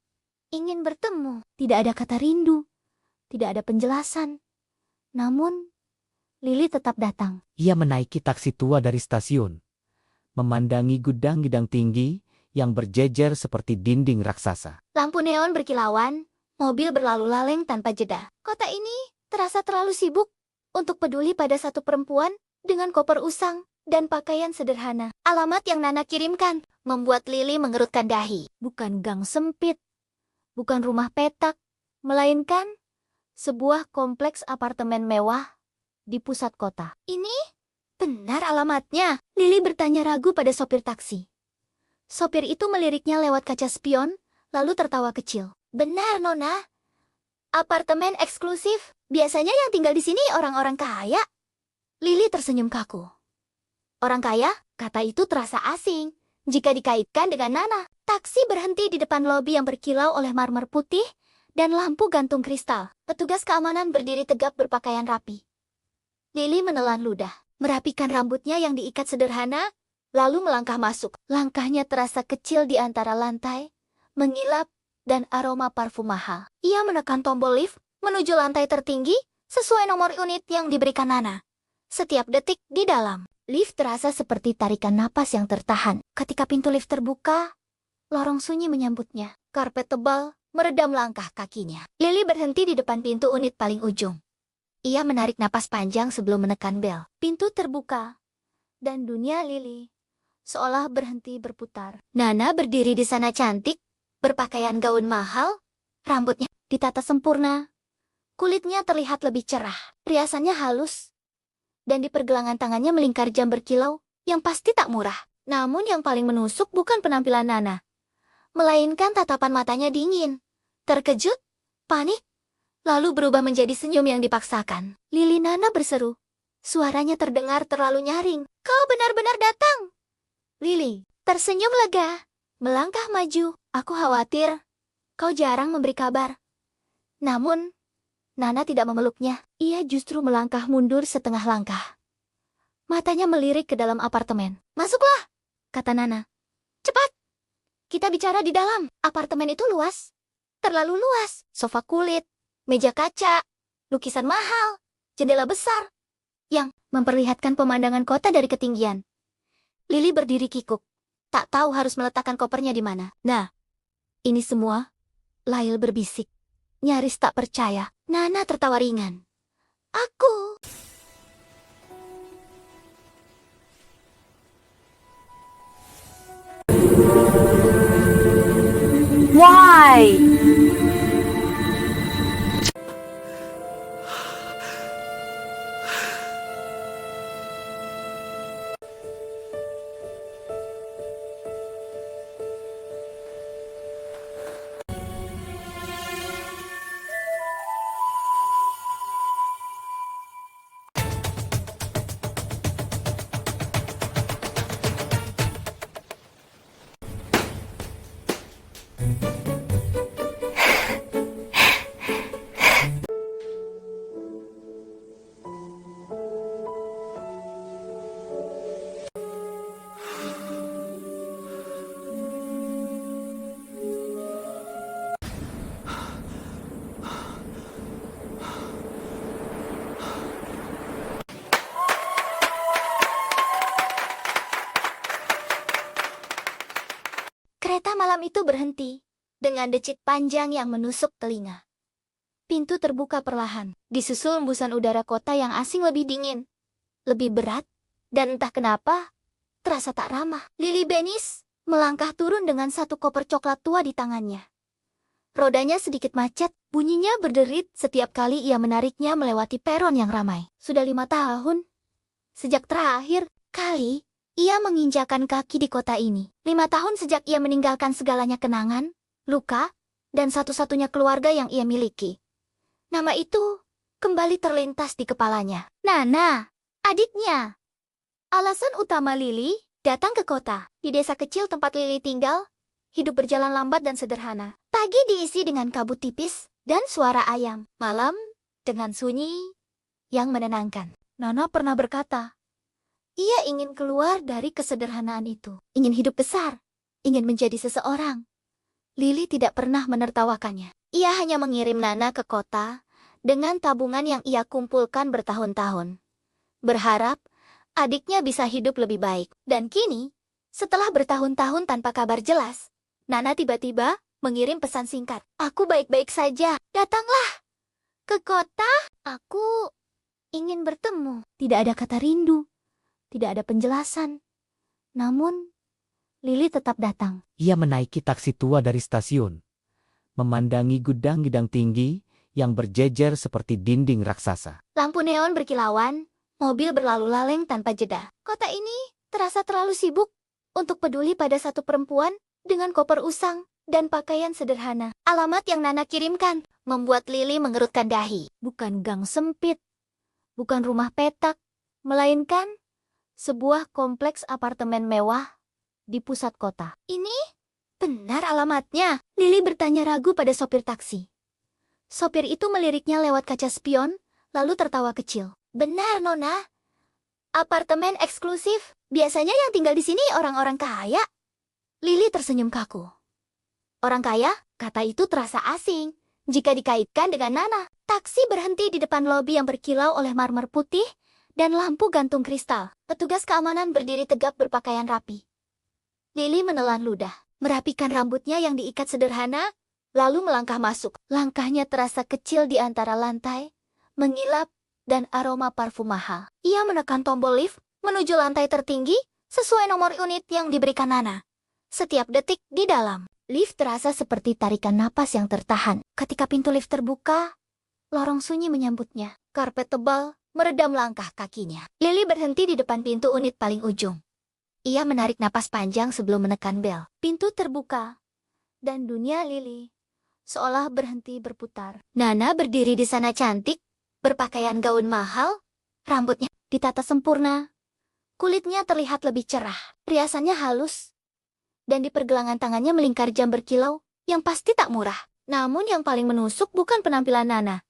ingin bertemu. Tidak ada kata rindu. Tidak ada penjelasan. Namun, Lily tetap datang. Ia menaiki taksi tua dari stasiun, memandangi gudang-gudang tinggi yang berjejer seperti dinding raksasa. Lampu neon berkilauan, mobil berlalu laleng tanpa jeda. Kota ini terasa terlalu sibuk untuk peduli pada satu perempuan dengan koper usang dan pakaian sederhana. Alamat yang Nana kirimkan membuat Lily mengerutkan dahi. Bukan gang sempit, bukan rumah petak, melainkan sebuah kompleks apartemen mewah di pusat kota. Ini benar alamatnya? Lily bertanya ragu pada sopir taksi. Sopir itu meliriknya lewat kaca spion, lalu tertawa kecil. Benar, Nona. Apartemen eksklusif. Biasanya yang tinggal di sini orang-orang kaya. Lily tersenyum kaku. Orang kaya? Kata itu terasa asing jika dikaitkan dengan Nana. Taksi berhenti di depan lobi yang berkilau oleh marmer putih dan lampu gantung kristal. Petugas keamanan berdiri tegap berpakaian rapi. Lily menelan ludah, merapikan rambutnya yang diikat sederhana, lalu melangkah masuk. Langkahnya terasa kecil di antara lantai, mengilap, dan aroma parfum mahal. Ia menekan tombol lift menuju lantai tertinggi sesuai nomor unit yang diberikan Nana. Setiap detik di dalam, lift terasa seperti tarikan napas yang tertahan. Ketika pintu lift terbuka, lorong sunyi menyambutnya. Karpet tebal meredam langkah kakinya. Lily berhenti di depan pintu unit paling ujung. Ia menarik napas panjang sebelum menekan bel. Pintu terbuka, dan dunia Lily seolah berhenti berputar. Nana berdiri di sana cantik, berpakaian gaun mahal, rambutnya ditata sempurna, kulitnya terlihat lebih cerah, riasannya halus, dan di pergelangan tangannya melingkar jam berkilau yang pasti tak murah. Namun yang paling menusuk bukan penampilan Nana, melainkan tatapan matanya dingin, terkejut, panik, lalu berubah menjadi senyum yang dipaksakan. Lily, Nana berseru. Suaranya terdengar terlalu nyaring. Kau benar-benar datang. Lily tersenyum lega, melangkah maju. Aku khawatir kau jarang memberi kabar. Namun, Nana tidak memeluknya. Ia justru melangkah mundur setengah langkah. Matanya melirik ke dalam apartemen. Masuklah, kata Nana. Cepat, kita bicara di dalam. Apartemen itu luas. Terlalu luas. Sofa kulit, meja kaca, lukisan mahal, jendela besar yang memperlihatkan pemandangan kota dari ketinggian. Lily berdiri kikuk, tak tahu harus meletakkan kopernya di mana. Nah, ini semua, Lyle berbisik, nyaris tak percaya. Nana tertawa ringan. Aku. Why? Kereta malam itu berhenti, dengan decit panjang yang menusuk telinga. Pintu terbuka perlahan, disusul embusan udara kota yang asing lebih dingin, lebih berat, dan entah kenapa, terasa tak ramah. Lily Benis melangkah turun dengan satu koper coklat tua di tangannya. Rodanya sedikit macet, bunyinya berderit setiap kali ia menariknya melewati peron yang ramai. Sudah 5 tahun, sejak terakhir kali ia menginjakan kaki di kota ini. 5 tahun sejak ia meninggalkan segalanya kenangan, luka, dan satu-satunya keluarga yang ia miliki. Nama itu kembali terlintas di kepalanya. Nana, adiknya. Alasan utama Lily datang ke kota. Di desa kecil tempat Lily tinggal, hidup berjalan lambat dan sederhana. Pagi diisi dengan kabut tipis dan suara ayam. Malam dengan sunyi yang menenangkan. Nana pernah berkata, ia ingin keluar dari kesederhanaan itu. Ingin hidup besar. Ingin menjadi seseorang. Lily tidak pernah menertawakannya. Ia hanya mengirim Nana ke kota dengan tabungan yang ia kumpulkan bertahun-tahun. Berharap adiknya bisa hidup lebih baik. Dan kini, setelah bertahun-tahun tanpa kabar jelas, Nana tiba-tiba mengirim pesan singkat. Aku baik-baik saja. Datanglah ke kota. Aku ingin bertemu. Tidak ada kata rindu. Tidak ada penjelasan. Namun, Lily tetap datang. Ia menaiki taksi tua dari stasiun, memandangi gudang-gudang tinggi yang berjejer seperti dinding raksasa. Lampu neon berkilauan, mobil berlalu laleng tanpa jeda. Kota ini terasa terlalu sibuk untuk peduli pada satu perempuan dengan koper usang dan pakaian sederhana. Alamat yang Nana kirimkan membuat Lily mengerutkan dahi. Bukan gang sempit, bukan rumah petak, melainkan sebuah kompleks apartemen mewah di pusat kota. Ini benar alamatnya? Lily bertanya ragu pada sopir taksi. Sopir itu meliriknya lewat kaca spion, lalu tertawa kecil. Benar, Nona. Apartemen eksklusif. Biasanya yang tinggal di sini orang-orang kaya. Lily tersenyum kaku. Orang kaya? Kata itu terasa asing jika dikaitkan dengan Nana. Taksi berhenti di depan lobi yang berkilau oleh marmer putih dan lampu gantung kristal. Petugas keamanan berdiri tegap berpakaian rapi. Lily menelan ludah, merapikan rambutnya yang diikat sederhana, lalu melangkah masuk. Langkahnya terasa kecil di antara lantai, mengilap, dan aroma parfum mahal. Ia menekan tombol lift menuju lantai tertinggi sesuai nomor unit yang diberikan Nana. Setiap detik di dalam, lift terasa seperti tarikan napas yang tertahan. Ketika pintu lift terbuka, lorong sunyi menyambutnya. Karpet tebal meredam langkah kakinya. Lily berhenti di depan pintu unit paling ujung. Ia menarik napas panjang sebelum menekan bel. Pintu terbuka, dan dunia Lily seolah berhenti berputar. Nana berdiri di sana cantik, berpakaian gaun mahal, rambutnya ditata sempurna, kulitnya terlihat lebih cerah, riasannya halus, dan di pergelangan tangannya melingkar jam berkilau yang pasti tak murah. Namun yang paling menusuk bukan penampilan Nana,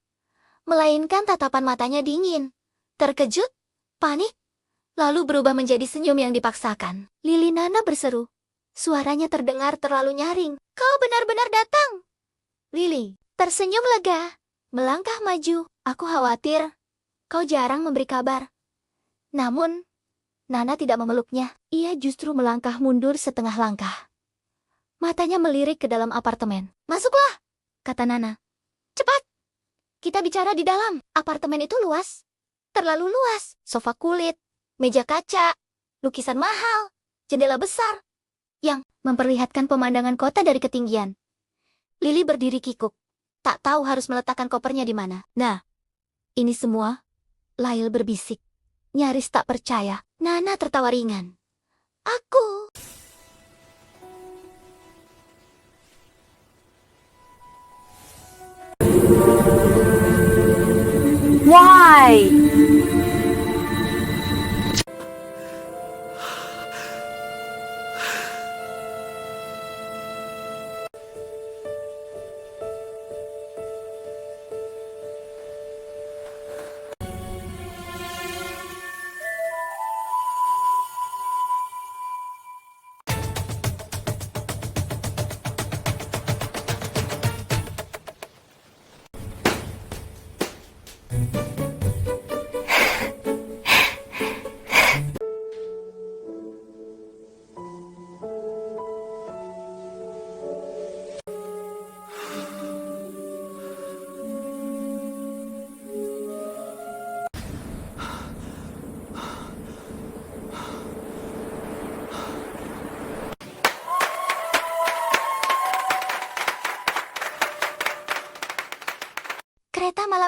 melainkan tatapan matanya dingin, terkejut, panik, lalu berubah menjadi senyum yang dipaksakan. Lily, Nana berseru. Suaranya terdengar terlalu nyaring. Kau benar-benar datang. Lily tersenyum lega, melangkah maju. Aku khawatir kau jarang memberi kabar. Namun, Nana tidak memeluknya. Ia justru melangkah mundur setengah langkah. Matanya melirik ke dalam apartemen. Masuklah, kata Nana. Cepat, kita bicara di dalam. Apartemen itu luas. Terlalu luas. Sofa kulit, meja kaca, lukisan mahal, jendela besar, yang memperlihatkan pemandangan kota dari ketinggian. Lily berdiri kikuk, tak tahu harus meletakkan kopernya di mana. Nah, ini semua, Lyle berbisik, nyaris tak percaya. Nana tertawa ringan. Aku. Why?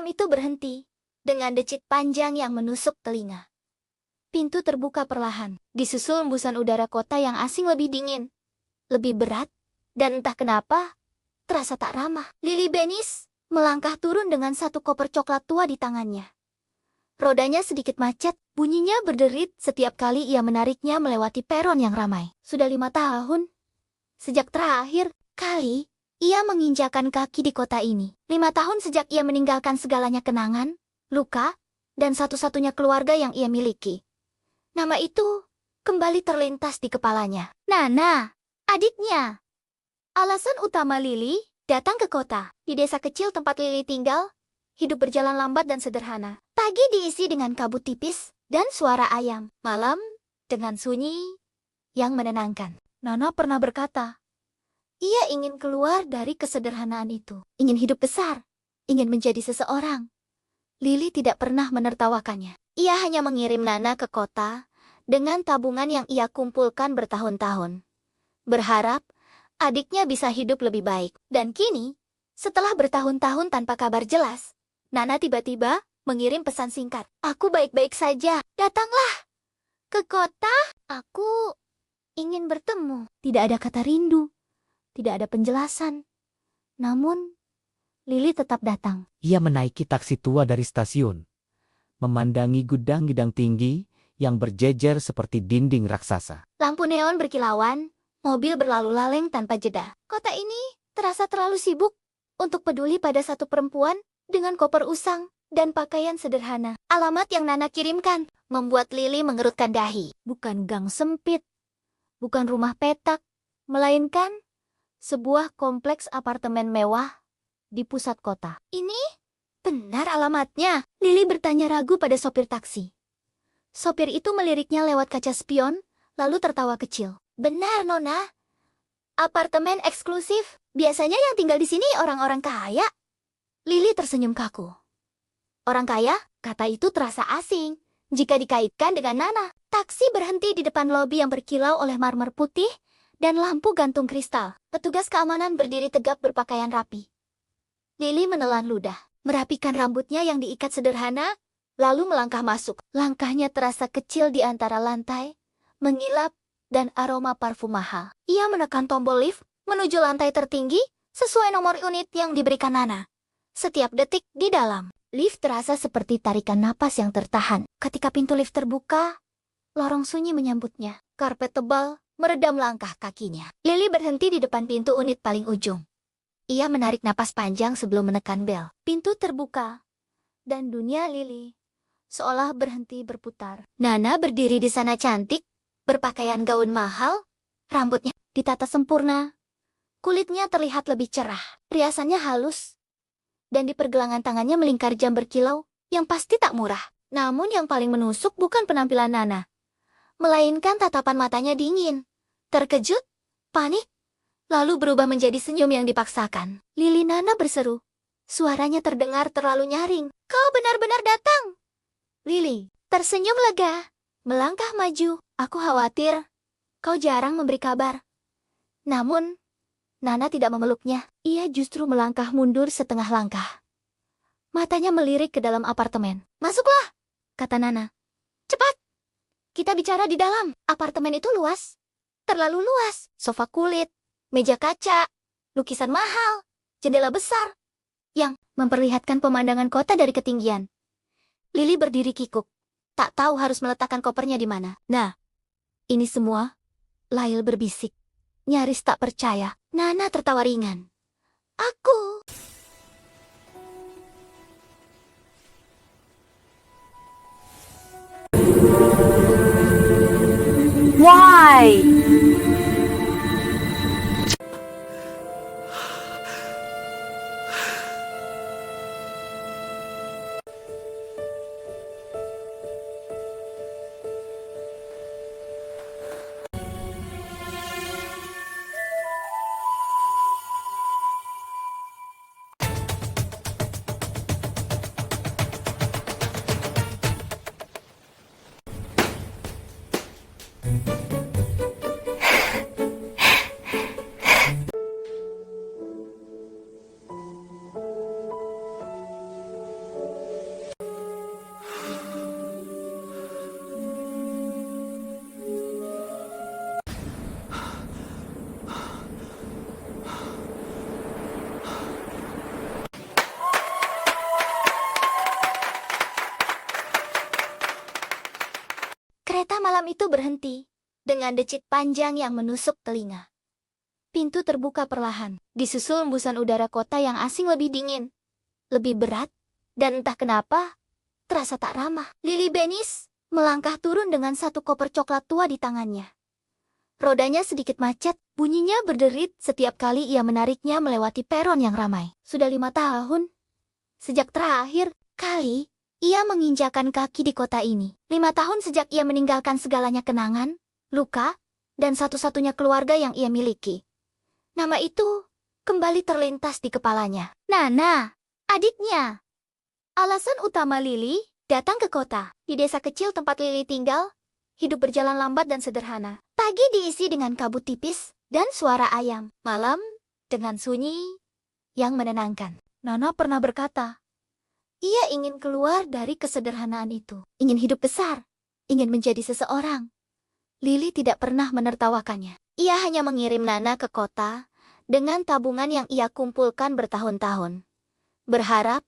Malam itu berhenti, dengan decit panjang yang menusuk telinga. Pintu terbuka perlahan, disusul embusan udara kota yang asing lebih dingin, lebih berat, dan entah kenapa, terasa tak ramah. Lily Benis melangkah turun dengan satu koper coklat tua di tangannya. Rodanya sedikit macet, bunyinya berderit setiap kali ia menariknya melewati peron yang ramai. Sudah 5 tahun. Sejak terakhir kali ia menginjakan kaki di kota ini. 5 tahun sejak ia meninggalkan segalanya kenangan, luka, dan satu-satunya keluarga yang ia miliki. Nama itu kembali terlintas di kepalanya. Nana, adiknya. Alasan utama Lily datang ke kota. Di desa kecil tempat Lily tinggal, hidup berjalan lambat dan sederhana. Pagi diisi dengan kabut tipis dan suara ayam. Malam dengan sunyi yang menenangkan. Nana pernah berkata, ia ingin keluar dari kesederhanaan itu. Ingin hidup besar. Ingin menjadi seseorang. Lily tidak pernah menertawakannya. Ia hanya mengirim Nana ke kota dengan tabungan yang ia kumpulkan bertahun-tahun. Berharap adiknya bisa hidup lebih baik. Dan kini, setelah bertahun-tahun tanpa kabar jelas, Nana tiba-tiba mengirim pesan singkat. Aku baik-baik saja. Datanglah ke kota. Aku ingin bertemu. Tidak ada kata rindu. Tidak ada penjelasan. Namun, Lily tetap datang. Ia menaiki taksi tua dari stasiun, memandangi gudang-gudang tinggi yang berjejer seperti dinding raksasa. Lampu neon berkilauan, mobil berlalu laleng tanpa jeda. Kota ini terasa terlalu sibuk untuk peduli pada satu perempuan dengan koper usang dan pakaian sederhana. Alamat yang Nana kirimkan membuat Lily mengerutkan dahi. Bukan gang sempit, bukan rumah petak, melainkan sebuah kompleks apartemen mewah di pusat kota. Ini benar alamatnya? Lily bertanya ragu pada sopir taksi. Sopir itu meliriknya lewat kaca spion, lalu tertawa kecil. Benar, Nona. Apartemen eksklusif. Biasanya yang tinggal di sini orang-orang kaya. Lily tersenyum kaku. Orang kaya? Kata itu terasa asing jika dikaitkan dengan Nana. Taksi berhenti di depan lobi yang berkilau oleh marmer putih dan lampu gantung kristal. Petugas keamanan berdiri tegap berpakaian rapi. Lily menelan ludah, merapikan rambutnya yang diikat sederhana, lalu melangkah masuk. Langkahnya terasa kecil di antara lantai, mengilap, dan aroma parfum mahal. Ia menekan tombol lift menuju lantai tertinggi sesuai nomor unit yang diberikan Nana. Setiap detik di dalam, lift terasa seperti tarikan napas yang tertahan. Ketika pintu lift terbuka, lorong sunyi menyambutnya. Karpet tebal meredam langkah kakinya. Lily berhenti di depan pintu unit paling ujung. Ia menarik napas panjang sebelum menekan bel. Pintu terbuka, dan dunia Lily seolah berhenti berputar. Nana berdiri di sana cantik, berpakaian gaun mahal, rambutnya ditata sempurna. Kulitnya terlihat lebih cerah, riasannya halus, dan di pergelangan tangannya melingkar jam berkilau yang pasti tak murah. Namun yang paling menusuk bukan penampilan Nana, melainkan tatapan matanya dingin, terkejut, panik, lalu berubah menjadi senyum yang dipaksakan. Lily, Nana berseru. Suaranya terdengar terlalu nyaring. Kau benar-benar datang. Lily tersenyum lega, melangkah maju. Aku khawatir kau jarang memberi kabar. Namun, Nana tidak memeluknya. Ia justru melangkah mundur setengah langkah. Matanya melirik ke dalam apartemen. Masuklah, kata Nana. Cepat, kita bicara di dalam. Apartemen itu luas. Terlalu luas. Sofa kulit, meja kaca, lukisan mahal, jendela besar yang memperlihatkan pemandangan kota dari ketinggian. Lily berdiri kikuk, tak tahu harus meletakkan kopernya di mana. Nah, ini semua, Lyle berbisik, nyaris tak percaya. Nana tertawa ringan. Aku. Why? Malam itu berhenti, dengan decit panjang yang menusuk telinga. Pintu terbuka perlahan, disusul embusan udara kota yang asing lebih dingin, lebih berat, dan entah kenapa, terasa tak ramah. Lily Benis melangkah turun dengan satu koper coklat tua di tangannya. Rodanya sedikit macet, bunyinya berderit setiap kali ia menariknya melewati peron yang ramai. Sudah 5 tahun, sejak terakhir kali ia menginjakan kaki di kota ini. 5 tahun sejak ia meninggalkan segalanya kenangan, luka, dan satu-satunya keluarga yang ia miliki. Nama itu kembali terlintas di kepalanya. Nana, adiknya. Alasan utama Lily datang ke kota. Di desa kecil tempat Lily tinggal, hidup berjalan lambat dan sederhana. Pagi diisi dengan kabut tipis dan suara ayam. Malam dengan sunyi yang menenangkan. Nana pernah berkata, ia ingin keluar dari kesederhanaan itu. Ingin hidup besar. Ingin menjadi seseorang. Lily tidak pernah menertawakannya. Ia hanya mengirim Nana ke kota dengan tabungan yang ia kumpulkan bertahun-tahun. Berharap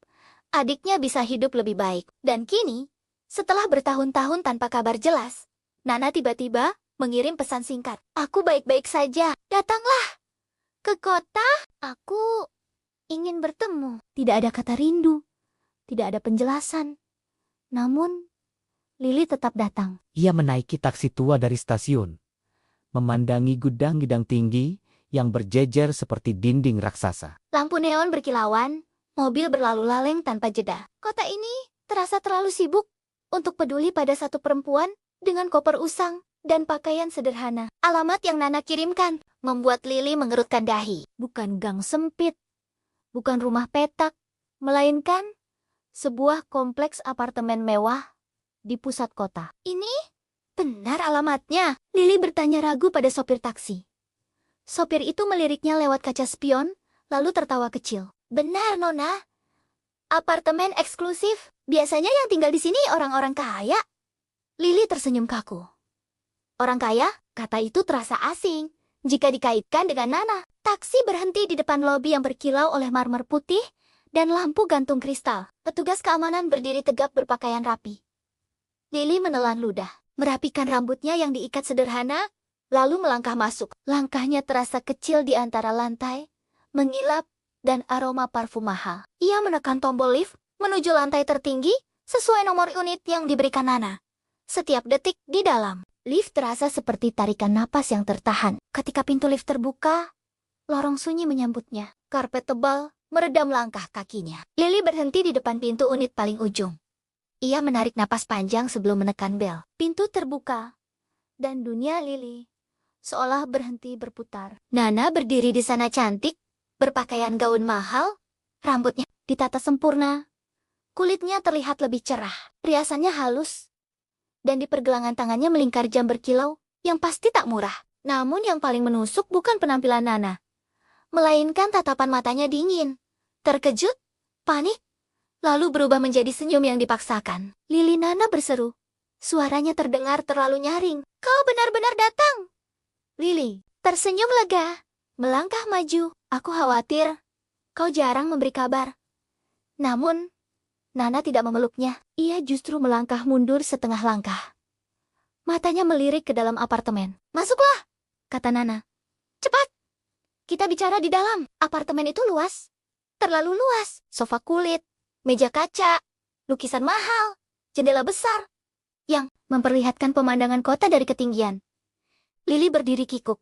adiknya bisa hidup lebih baik. Dan kini, setelah bertahun-tahun tanpa kabar jelas, Nana tiba-tiba mengirim pesan singkat. Aku baik-baik saja. Datanglah ke kota. Aku ingin bertemu. Tidak ada kata rindu. Tidak ada penjelasan. Namun, Lily tetap datang. Ia menaiki taksi tua dari stasiun, memandangi gudang-gudang tinggi yang berjejer seperti dinding raksasa. Lampu neon berkilauan, mobil berlalu laleng tanpa jeda. Kota ini terasa terlalu sibuk untuk peduli pada satu perempuan dengan koper usang dan pakaian sederhana. Alamat yang Nana kirimkan membuat Lily mengerutkan dahi. Bukan gang sempit, bukan rumah petak, melainkan sebuah kompleks apartemen mewah di pusat kota. Ini benar alamatnya? Lily bertanya ragu pada sopir taksi. Sopir itu meliriknya lewat kaca spion, lalu tertawa kecil. Benar, Nona. Apartemen eksklusif. Biasanya yang tinggal di sini orang-orang kaya. Lily tersenyum kaku. Orang kaya? Kata itu terasa asing jika dikaitkan dengan Nana. Taksi berhenti di depan lobi yang berkilau oleh marmer putih dan lampu gantung kristal. Petugas keamanan berdiri tegap berpakaian rapi. Lily menelan ludah, merapikan rambutnya yang diikat sederhana, lalu melangkah masuk. Langkahnya terasa kecil di antara lantai, mengilap, dan aroma parfum mahal. Ia menekan tombol lift menuju lantai tertinggi sesuai nomor unit yang diberikan Nana. Setiap detik di dalam, lift terasa seperti tarikan napas yang tertahan. Ketika pintu lift terbuka, lorong sunyi menyambutnya. Karpet tebal meredam langkah kakinya. Lily berhenti di depan pintu unit paling ujung. Ia menarik napas panjang sebelum menekan bel. Pintu terbuka, dan dunia Lily seolah berhenti berputar. Nana berdiri di sana cantik, berpakaian gaun mahal, rambutnya ditata sempurna, kulitnya terlihat lebih cerah, riasannya halus, dan di pergelangan tangannya melingkar jam berkilau yang pasti tak murah. Namun yang paling menusuk bukan penampilan Nana, melainkan tatapan matanya dingin, terkejut, panik, lalu berubah menjadi senyum yang dipaksakan. Lily, Nana berseru. Suaranya terdengar terlalu nyaring. Kau benar-benar datang. Lily tersenyum lega, melangkah maju. Aku khawatir kau jarang memberi kabar. Namun, Nana tidak memeluknya. Ia justru melangkah mundur setengah langkah. Matanya melirik ke dalam apartemen. Masuklah, kata Nana. Cepat, kita bicara di dalam. Apartemen itu luas. Terlalu luas. Sofa kulit, meja kaca, lukisan mahal, jendela besar yang memperlihatkan pemandangan kota dari ketinggian. Lily berdiri kikuk,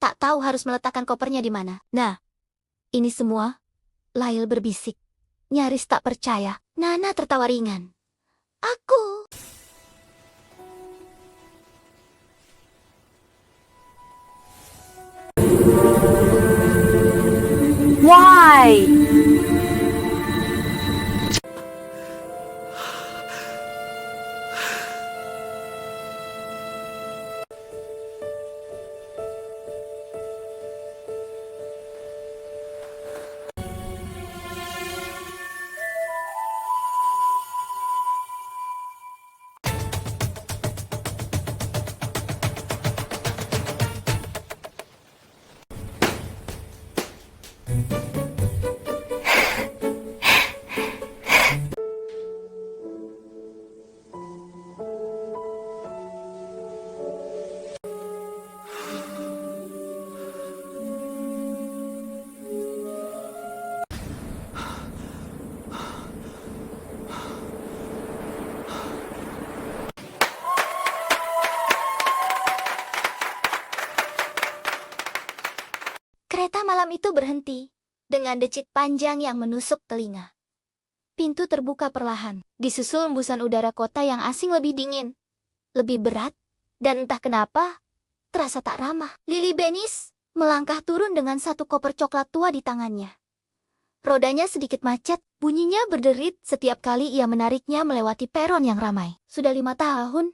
tak tahu harus meletakkan kopernya di mana. Nah, ini semua, Lyle berbisik, nyaris tak percaya. Nana tertawa ringan. Aku. Why? Kereta malam itu berhenti, dengan decit panjang yang menusuk telinga. Pintu terbuka perlahan, disusul embusan udara kota yang asing lebih dingin, lebih berat, dan entah kenapa, terasa tak ramah. Lily Benis melangkah turun dengan satu koper coklat tua di tangannya. Rodanya sedikit macet, bunyinya berderit setiap kali ia menariknya melewati peron yang ramai. Sudah 5 tahun,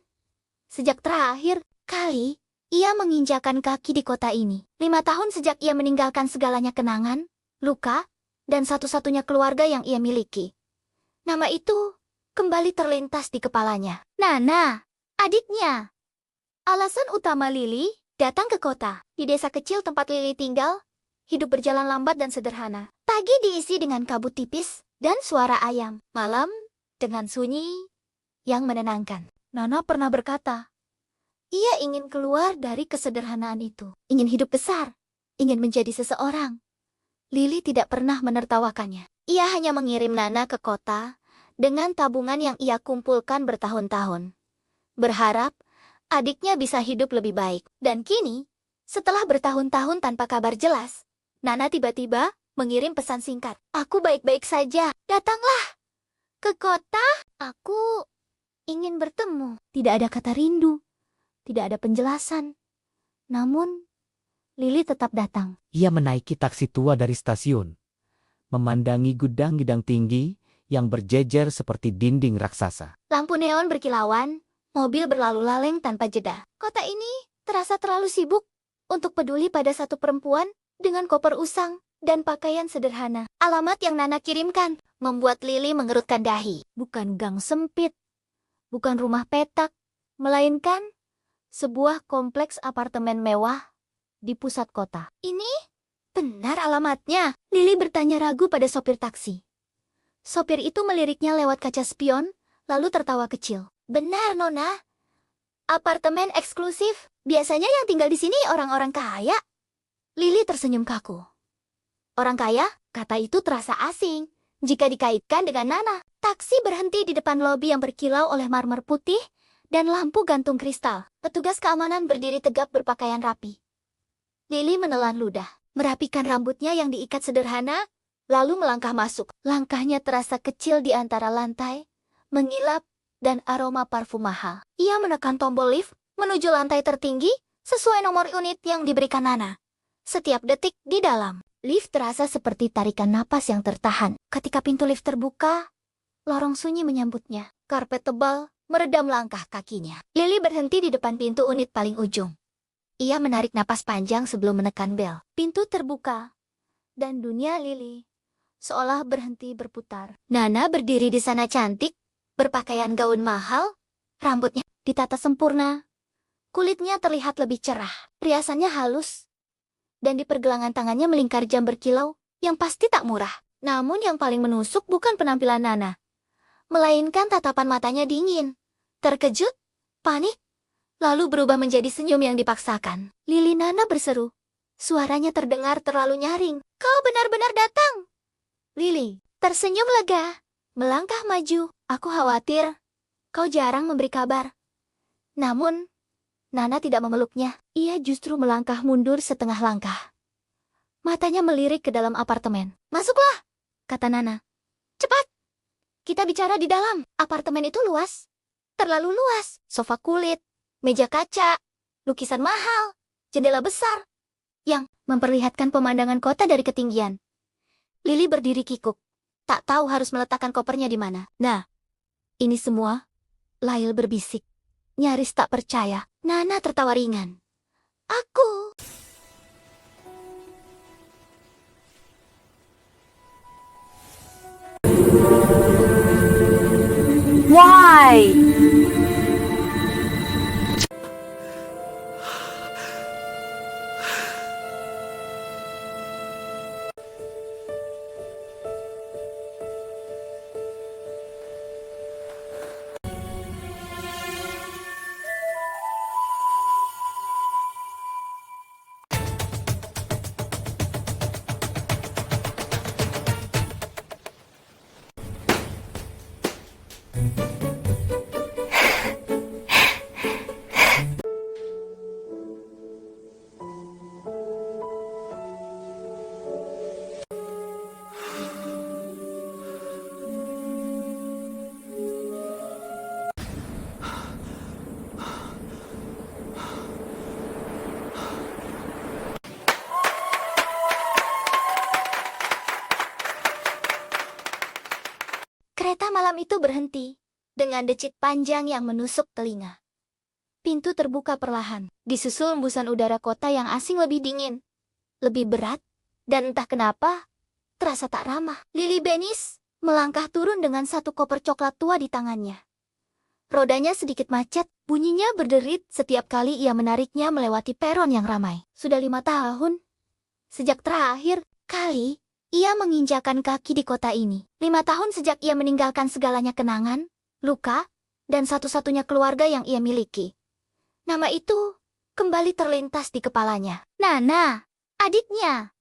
sejak terakhir kali ia menginjakan kaki di kota ini. 5 tahun sejak ia meninggalkan segalanya kenangan, luka, dan satu-satunya keluarga yang ia miliki. Nama itu kembali terlintas di kepalanya. Nana, adiknya. Alasan utama Lily datang ke kota. Di desa kecil tempat Lily tinggal, hidup berjalan lambat dan sederhana. Pagi diisi dengan kabut tipis dan suara ayam. Malam dengan sunyi yang menenangkan. Nana pernah berkata, ia ingin keluar dari kesederhanaan itu. Ingin hidup besar. Ingin menjadi seseorang. Lily tidak pernah menertawakannya. Ia hanya mengirim Nana ke kota dengan tabungan yang ia kumpulkan bertahun-tahun. Berharap adiknya bisa hidup lebih baik. Dan kini, setelah bertahun-tahun tanpa kabar jelas, Nana tiba-tiba mengirim pesan singkat. Aku baik-baik saja. Datanglah ke kota. Aku ingin bertemu. Tidak ada kata rindu. Tidak ada penjelasan. Namun, Lily tetap datang. Ia menaiki taksi tua dari stasiun, memandangi gudang-gudang tinggi yang berjejer seperti dinding raksasa. Lampu neon berkilauan, mobil berlalu laleng tanpa jeda. Kota ini terasa terlalu sibuk untuk peduli pada satu perempuan dengan koper usang dan pakaian sederhana. Alamat yang Nana kirimkan membuat Lily mengerutkan dahi. Bukan gang sempit, bukan rumah petak, melainkan sebuah kompleks apartemen mewah di pusat kota. Ini benar alamatnya? Lily bertanya ragu pada sopir taksi. Sopir itu meliriknya lewat kaca spion, lalu tertawa kecil. Benar, Nona. Apartemen eksklusif. Biasanya yang tinggal di sini orang-orang kaya. Lily tersenyum kaku. Orang kaya? Kata itu terasa asing jika dikaitkan dengan Nana. Taksi berhenti di depan lobi yang berkilau oleh marmer putih dan lampu gantung kristal. Petugas keamanan berdiri tegap berpakaian rapi. Lily menelan ludah, merapikan rambutnya yang diikat sederhana, lalu melangkah masuk. Langkahnya terasa kecil di antara lantai, mengilap, dan aroma parfum mahal. Ia menekan tombol lift menuju lantai tertinggi sesuai nomor unit yang diberikan Nana. Setiap detik di dalam, lift terasa seperti tarikan napas yang tertahan. Ketika pintu lift terbuka, lorong sunyi menyambutnya. Karpet tebal meredam langkah kakinya. Lily berhenti di depan pintu unit paling ujung. Ia menarik napas panjang sebelum menekan bel. Pintu terbuka, dan dunia Lily seolah berhenti berputar. Nana berdiri di sana cantik, berpakaian gaun mahal, rambutnya ditata sempurna. Kulitnya terlihat lebih cerah, riasannya halus, dan di pergelangan tangannya melingkar jam berkilau yang pasti tak murah. Namun yang paling menusuk bukan penampilan Nana, melainkan tatapan matanya dingin, terkejut, panik, lalu berubah menjadi senyum yang dipaksakan. Lily, Nana berseru. Suaranya terdengar terlalu nyaring. Kau benar-benar datang. Lily tersenyum lega, melangkah maju. Aku khawatir kau jarang memberi kabar. Namun, Nana tidak memeluknya. Ia justru melangkah mundur setengah langkah. Matanya melirik ke dalam apartemen. Masuklah, kata Nana. Cepat, kita bicara di dalam. Apartemen itu luas. Terlalu luas. Sofa kulit, meja kaca, lukisan mahal, jendela besar yang memperlihatkan pemandangan kota dari ketinggian. Lily berdiri kikuk, tak tahu harus meletakkan kopernya di mana. Nah, ini semua, Lyle berbisik, nyaris tak percaya. Nana tertawa ringan. Aku. Why? Malam itu berhenti, dengan decit panjang yang menusuk telinga. Pintu terbuka perlahan, disusul embusan udara kota yang asing lebih dingin, lebih berat, dan entah kenapa, terasa tak ramah. Lily Bennis melangkah turun dengan satu koper coklat tua di tangannya. Rodanya sedikit macet, bunyinya berderit setiap kali ia menariknya melewati peron yang ramai. Sudah 5 tahun, sejak terakhir kali ia menginjakan kaki di kota ini. 5 tahun sejak ia meninggalkan segalanya kenangan, luka, dan satu-satunya keluarga yang ia miliki. Nama itu kembali terlintas di kepalanya. Nana, adiknya.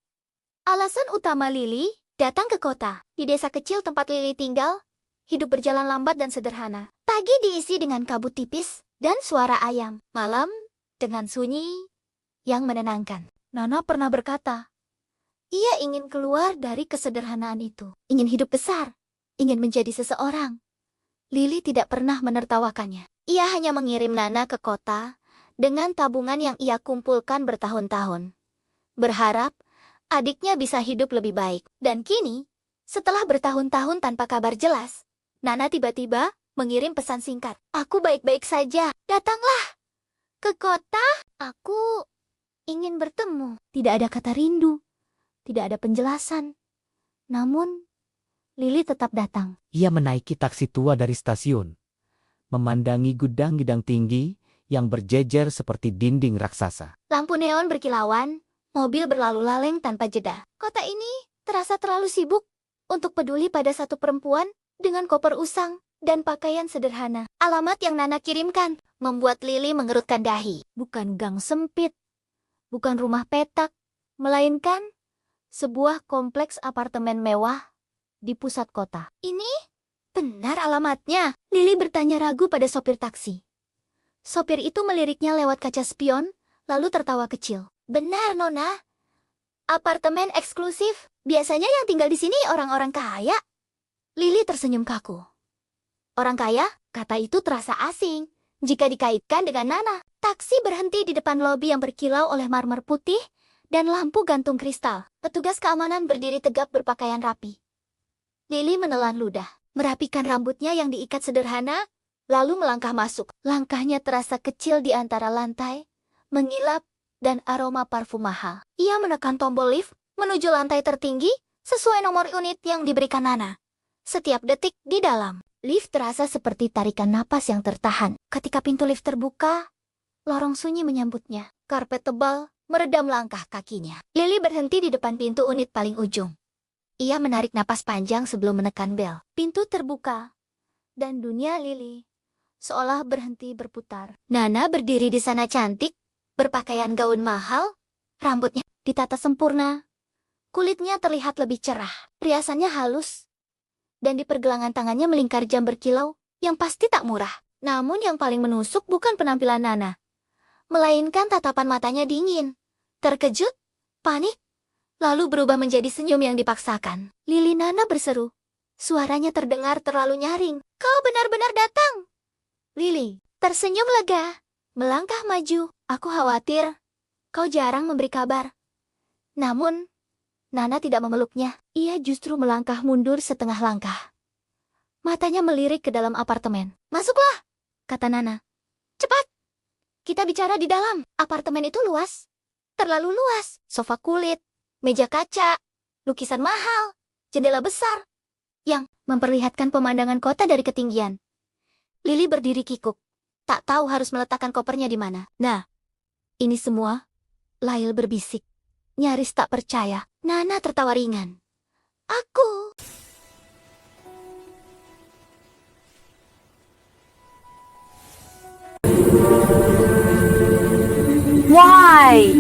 Alasan utama Lily datang ke kota. Di desa kecil tempat Lily tinggal, hidup berjalan lambat dan sederhana. Pagi diisi dengan kabut tipis dan suara ayam. Malam dengan sunyi yang menenangkan. Nana pernah berkata, ia ingin keluar dari kesederhanaan itu. Ingin hidup besar. Ingin menjadi seseorang. Lily tidak pernah menertawakannya. Ia hanya mengirim Nana ke kota dengan tabungan yang ia kumpulkan bertahun-tahun. Berharap adiknya bisa hidup lebih baik. Dan kini, setelah bertahun-tahun tanpa kabar jelas, Nana tiba-tiba mengirim pesan singkat. Aku baik-baik saja. Datanglah ke kota. Aku ingin bertemu. Tidak ada kata rindu. Tidak ada penjelasan. Namun, Lily tetap datang. Ia menaiki taksi tua dari stasiun, memandangi gudang-gudang tinggi yang berjejer seperti dinding raksasa. Lampu neon berkilauan, mobil berlalu laleng tanpa jeda. Kota ini terasa terlalu sibuk untuk peduli pada satu perempuan dengan koper usang dan pakaian sederhana. Alamat yang Nana kirimkan membuat Lily mengerutkan dahi. Bukan gang sempit, bukan rumah petak, melainkan sebuah kompleks apartemen mewah di pusat kota. Ini benar alamatnya? Lily bertanya ragu pada sopir taksi. Sopir itu meliriknya lewat kaca spion, lalu tertawa kecil. Benar, Nona. Apartemen eksklusif. Biasanya yang tinggal di sini orang-orang kaya. Lily tersenyum kaku. Orang kaya? Kata itu terasa asing jika dikaitkan dengan Nana. Taksi berhenti di depan lobi yang berkilau oleh marmer putih dan lampu gantung kristal. Petugas keamanan berdiri tegap berpakaian rapi. Lily menelan ludah, merapikan rambutnya yang diikat sederhana, lalu melangkah masuk. Langkahnya terasa kecil di antara lantai, mengilap, dan aroma parfum mahal. Ia menekan tombol lift menuju lantai tertinggi sesuai nomor unit yang diberikan Nana. Setiap detik di dalam, lift terasa seperti tarikan napas yang tertahan. Ketika pintu lift terbuka, lorong sunyi menyambutnya. Karpet tebal meredam langkah kakinya. Lily berhenti di depan pintu unit paling ujung. Ia menarik napas panjang sebelum menekan bel. Pintu terbuka, dan dunia Lily seolah berhenti berputar. Nana berdiri di sana cantik, berpakaian gaun mahal, rambutnya ditata sempurna, kulitnya terlihat lebih cerah, riasannya halus, dan di pergelangan tangannya melingkar jam berkilau yang pasti tak murah. Namun yang paling menusuk bukan penampilan Nana, melainkan tatapan matanya dingin, terkejut, panik, lalu berubah menjadi senyum yang dipaksakan. Lily Nana berseru. Suaranya terdengar terlalu nyaring. Kau benar-benar datang. Lily tersenyum lega, melangkah maju. Aku khawatir kau jarang memberi kabar. Namun, Nana tidak memeluknya. Ia justru melangkah mundur setengah langkah. Matanya melirik ke dalam apartemen. Masuklah, kata Nana. Cepat, kita bicara di dalam. Apartemen itu luas. Terlalu luas. Sofa kulit, meja kaca, lukisan mahal, jendela besar, yang memperlihatkan pemandangan kota dari ketinggian. Lily berdiri kikuk, tak tahu harus meletakkan kopernya di mana. Nah, ini semua, Lyle berbisik, nyaris tak percaya. Nana tertawa ringan. Aku... Why?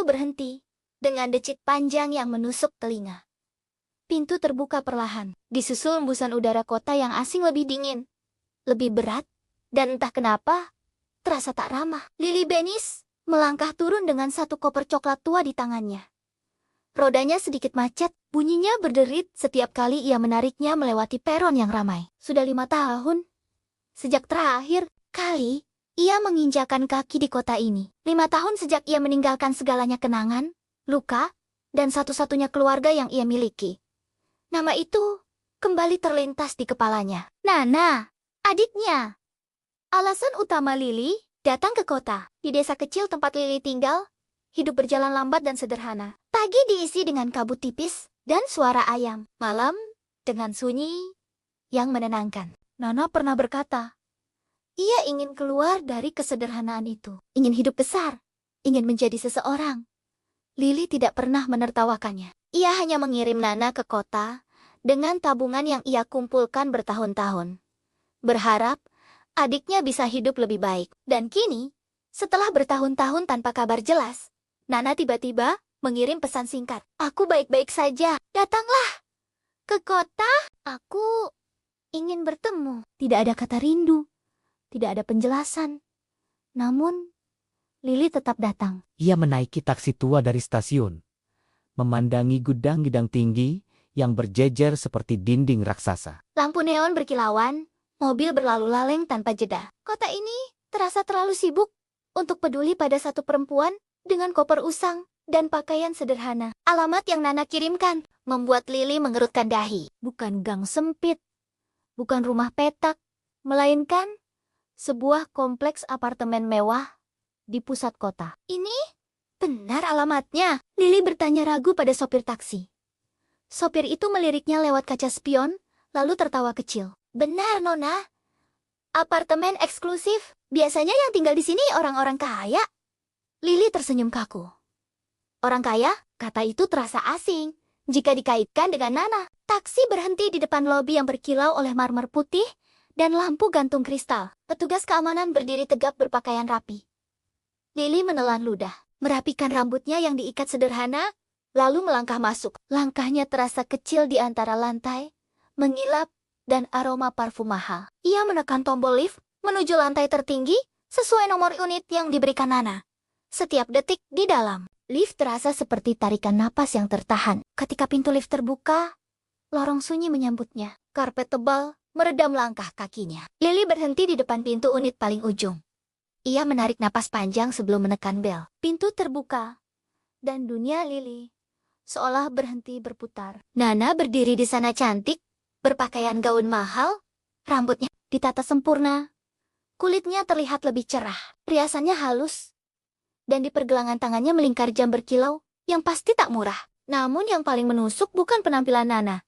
berhenti dengan decit panjang yang menusuk telinga. Pintu terbuka perlahan, disusul embusan udara kota yang asing lebih dingin, lebih berat, dan entah kenapa, terasa tak ramah. Lily Benis melangkah turun dengan satu koper coklat tua di tangannya. Rodanya sedikit macet, bunyinya berderit setiap kali ia menariknya melewati peron yang ramai. Sudah 5 tahun, sejak terakhir kali ia menginjakan kaki di kota ini. 5 tahun sejak ia meninggalkan segalanya kenangan, luka, dan satu-satunya keluarga yang ia miliki. Nama itu kembali terlintas di kepalanya. Nana, adiknya. Alasan utama Lily datang ke kota. Di desa kecil tempat Lily tinggal, hidup berjalan lambat dan sederhana. Pagi diisi dengan kabut tipis dan suara ayam. Malam dengan sunyi yang menenangkan. Nana pernah berkata, ia ingin keluar dari kesederhanaan itu. Ingin hidup besar. Ingin menjadi seseorang. Lily tidak pernah menertawakannya. Ia hanya mengirim Nana ke kota dengan tabungan yang ia kumpulkan bertahun-tahun. Berharap adiknya bisa hidup lebih baik. Dan kini, setelah bertahun-tahun tanpa kabar jelas, Nana tiba-tiba mengirim pesan singkat. Aku baik-baik saja. Datanglah ke kota. Aku ingin bertemu. Tidak ada kata rindu. Tidak ada penjelasan. Namun, Lily tetap datang. Ia menaiki taksi tua dari stasiun, memandangi gudang-gudang tinggi yang berjejer seperti dinding raksasa. Lampu neon berkilauan, mobil berlalu laleng tanpa jeda. Kota ini terasa terlalu sibuk untuk peduli pada satu perempuan dengan koper usang dan pakaian sederhana. Alamat yang Nana kirimkan membuat Lily mengerutkan dahi. Bukan gang sempit, bukan rumah petak, melainkan sebuah kompleks apartemen mewah di pusat kota. Ini benar alamatnya? Lily bertanya ragu pada sopir taksi. Sopir itu meliriknya lewat kaca spion, lalu tertawa kecil. Benar, Nona. Apartemen eksklusif. Biasanya yang tinggal di sini orang-orang kaya. Lily tersenyum kaku. Orang kaya? Kata itu terasa asing jika dikaitkan dengan Nana. Taksi berhenti di depan lobi yang berkilau oleh marmer putih dan lampu gantung kristal. Petugas keamanan berdiri tegap berpakaian rapi. Lily menelan ludah, merapikan rambutnya yang diikat sederhana, lalu melangkah masuk. Langkahnya terasa kecil di antara lantai, mengilap, dan aroma parfum mahal. Ia menekan tombol lift menuju lantai tertinggi sesuai nomor unit yang diberikan Nana. Setiap detik di dalam, lift terasa seperti tarikan napas yang tertahan. Ketika pintu lift terbuka, lorong sunyi menyambutnya. Karpet tebal meredam langkah kakinya. Lily berhenti di depan pintu unit paling ujung. Ia menarik napas panjang sebelum menekan bel. Pintu terbuka, dan dunia Lily seolah berhenti berputar. Nana berdiri di sana cantik, berpakaian gaun mahal, rambutnya ditata sempurna, kulitnya terlihat lebih cerah, riasannya halus, dan di pergelangan tangannya melingkar jam berkilau yang pasti tak murah. Namun yang paling menusuk bukan penampilan Nana,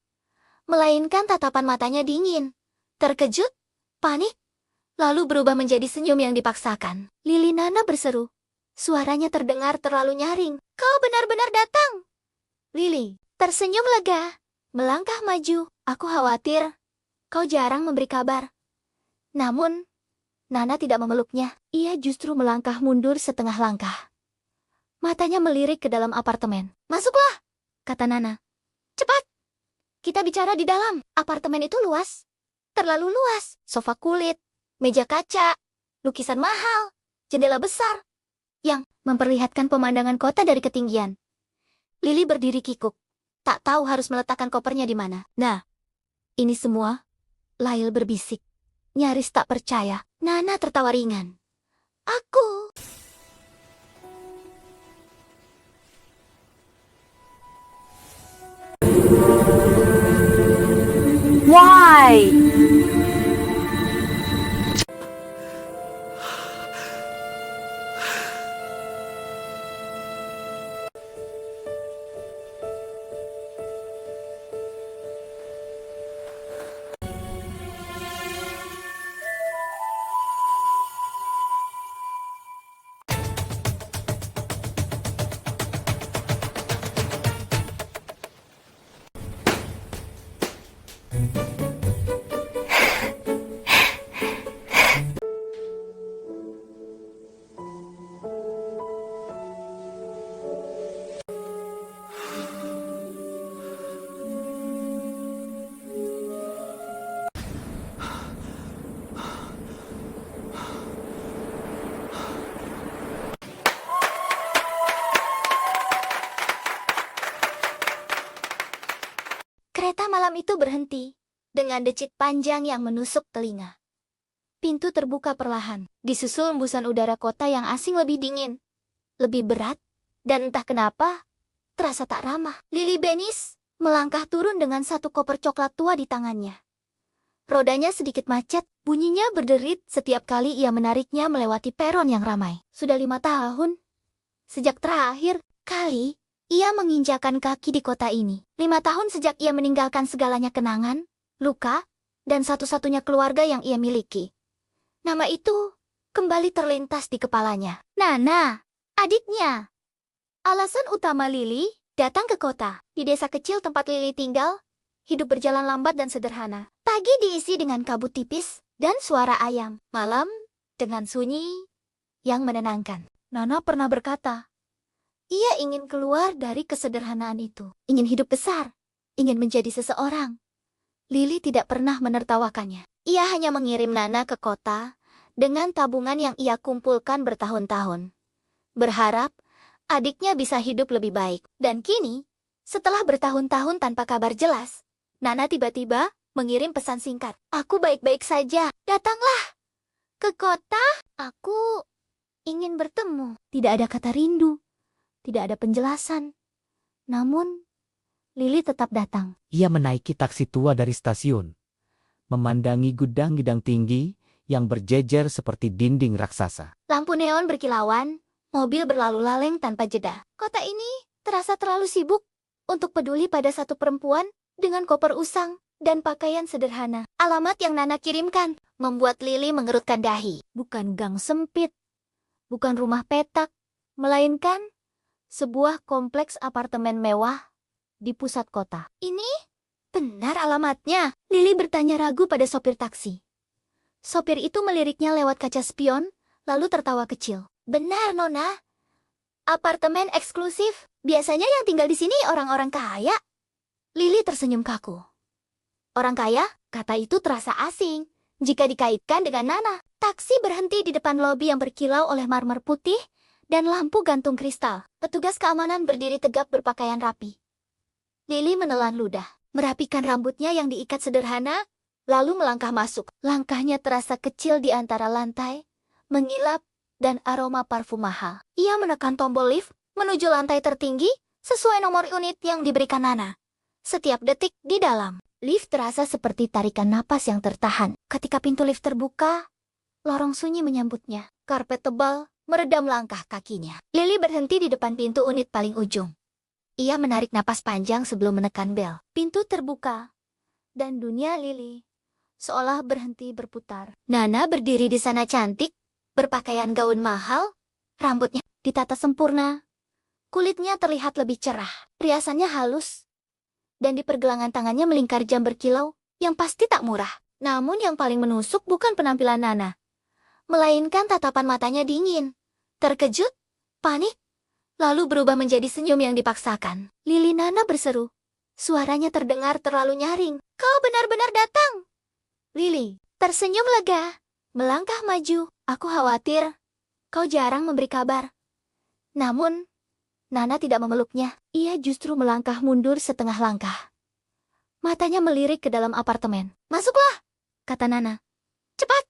melainkan tatapan matanya dingin, terkejut, panik, lalu berubah menjadi senyum yang dipaksakan. Lily, Nana berseru. Suaranya terdengar terlalu nyaring. Kau benar-benar datang. Lily tersenyum lega, melangkah maju. Aku khawatir kau jarang memberi kabar. Namun, Nana tidak memeluknya. Ia justru melangkah mundur setengah langkah. Matanya melirik ke dalam apartemen. Masuklah, kata Nana. Cepat, kita bicara di dalam. Apartemen itu luas. Terlalu luas. Sofa kulit, meja kaca, lukisan mahal, jendela besar yang memperlihatkan pemandangan kota dari ketinggian. Lily berdiri kikuk, tak tahu harus meletakkan kopernya di mana. Nah, ini semua, Lyle berbisik, nyaris tak percaya. Nana tertawa ringan. Aku. Why? Kereta malam itu berhenti, dengan decit panjang yang menusuk telinga. Pintu terbuka perlahan, disusul embusan udara kota yang asing lebih dingin, lebih berat, dan entah kenapa, terasa tak ramah. Lily Bennis melangkah turun dengan satu koper coklat tua di tangannya. Rodanya sedikit macet, bunyinya berderit setiap kali ia menariknya melewati peron yang ramai. Sudah 5 tahun. Sejak terakhir kali ia menginjakan kaki di kota ini. 5 tahun sejak ia meninggalkan segalanya kenangan, luka, dan satu-satunya keluarga yang ia miliki. Nama itu kembali terlintas di kepalanya. Nana, adiknya. Alasan utama Lily datang ke kota. Di desa kecil tempat Lily tinggal, hidup berjalan lambat dan sederhana. Pagi diisi dengan kabut tipis dan suara ayam. Malam dengan sunyi yang menenangkan. Nana pernah berkata, ia ingin keluar dari kesederhanaan itu. Ingin hidup besar. Ingin menjadi seseorang. Lily tidak pernah menertawakannya. Ia hanya mengirim Nana ke kota dengan tabungan yang ia kumpulkan bertahun-tahun. Berharap adiknya bisa hidup lebih baik. Dan kini, setelah bertahun-tahun tanpa kabar jelas, Nana tiba-tiba mengirim pesan singkat. Aku baik-baik saja. Datanglah ke kota. Aku ingin bertemu. Tidak ada kata rindu. Tidak ada penjelasan. Namun, Lily tetap datang. Ia menaiki taksi tua dari stasiun, memandangi gudang-gudang tinggi yang berjejer seperti dinding raksasa. Lampu neon berkilauan, mobil berlalu laleng tanpa jeda. Kota ini terasa terlalu sibuk untuk peduli pada satu perempuan dengan koper usang dan pakaian sederhana. Alamat yang Nana kirimkan membuat Lily mengerutkan dahi. Bukan gang sempit, bukan rumah petak, melainkan sebuah kompleks apartemen mewah di pusat kota. Ini benar alamatnya? Lily bertanya ragu pada sopir taksi. Sopir itu meliriknya lewat kaca spion, lalu tertawa kecil. Benar, Nona. Apartemen eksklusif. Biasanya yang tinggal di sini orang-orang kaya. Lily tersenyum kaku. Orang kaya? Kata itu terasa asing jika dikaitkan dengan Nana. Taksi berhenti di depan lobi yang berkilau oleh marmer putih dan lampu gantung kristal. Petugas keamanan berdiri tegap berpakaian rapi. Lily menelan ludah, merapikan rambutnya yang diikat sederhana, lalu melangkah masuk. Langkahnya terasa kecil di antara lantai, mengilap, dan aroma parfum mahal. Ia menekan tombol lift menuju lantai tertinggi sesuai nomor unit yang diberikan Nana. Setiap detik di dalam, lift terasa seperti tarikan napas yang tertahan. Ketika pintu lift terbuka, lorong sunyi menyambutnya. Karpet tebal meredam langkah kakinya. Lily berhenti di depan pintu unit paling ujung. Ia menarik napas panjang sebelum menekan bel. Pintu terbuka, dan dunia Lily seolah berhenti berputar. Nana berdiri di sana cantik, berpakaian gaun mahal, rambutnya ditata sempurna. Kulitnya terlihat lebih cerah, riasannya halus, dan di pergelangan tangannya melingkar jam berkilau yang pasti tak murah. Namun yang paling menusuk bukan penampilan Nana, melainkan tatapan matanya dingin, terkejut, panik, lalu berubah menjadi senyum yang dipaksakan. Lily, Nana berseru. Suaranya terdengar terlalu nyaring. Kau benar-benar datang. Lily tersenyum lega, melangkah maju. Aku khawatir kau jarang memberi kabar. Namun, Nana tidak memeluknya. Ia justru melangkah mundur setengah langkah. Matanya melirik ke dalam apartemen. Masuklah, kata Nana. Cepat,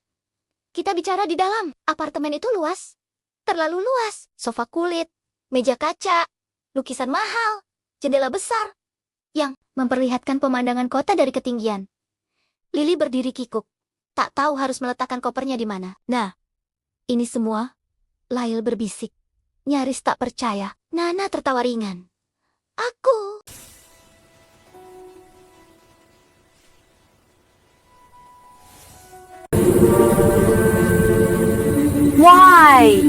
kita bicara di dalam. Apartemen itu luas. Terlalu luas. Sofa kulit, meja kaca, lukisan mahal, jendela besar yang memperlihatkan pemandangan kota dari ketinggian. Lily berdiri kikuk, tak tahu harus meletakkan kopernya di mana. Nah, ini semua, Lyle berbisik, nyaris tak percaya. Nana tertawa ringan. Aku... Why?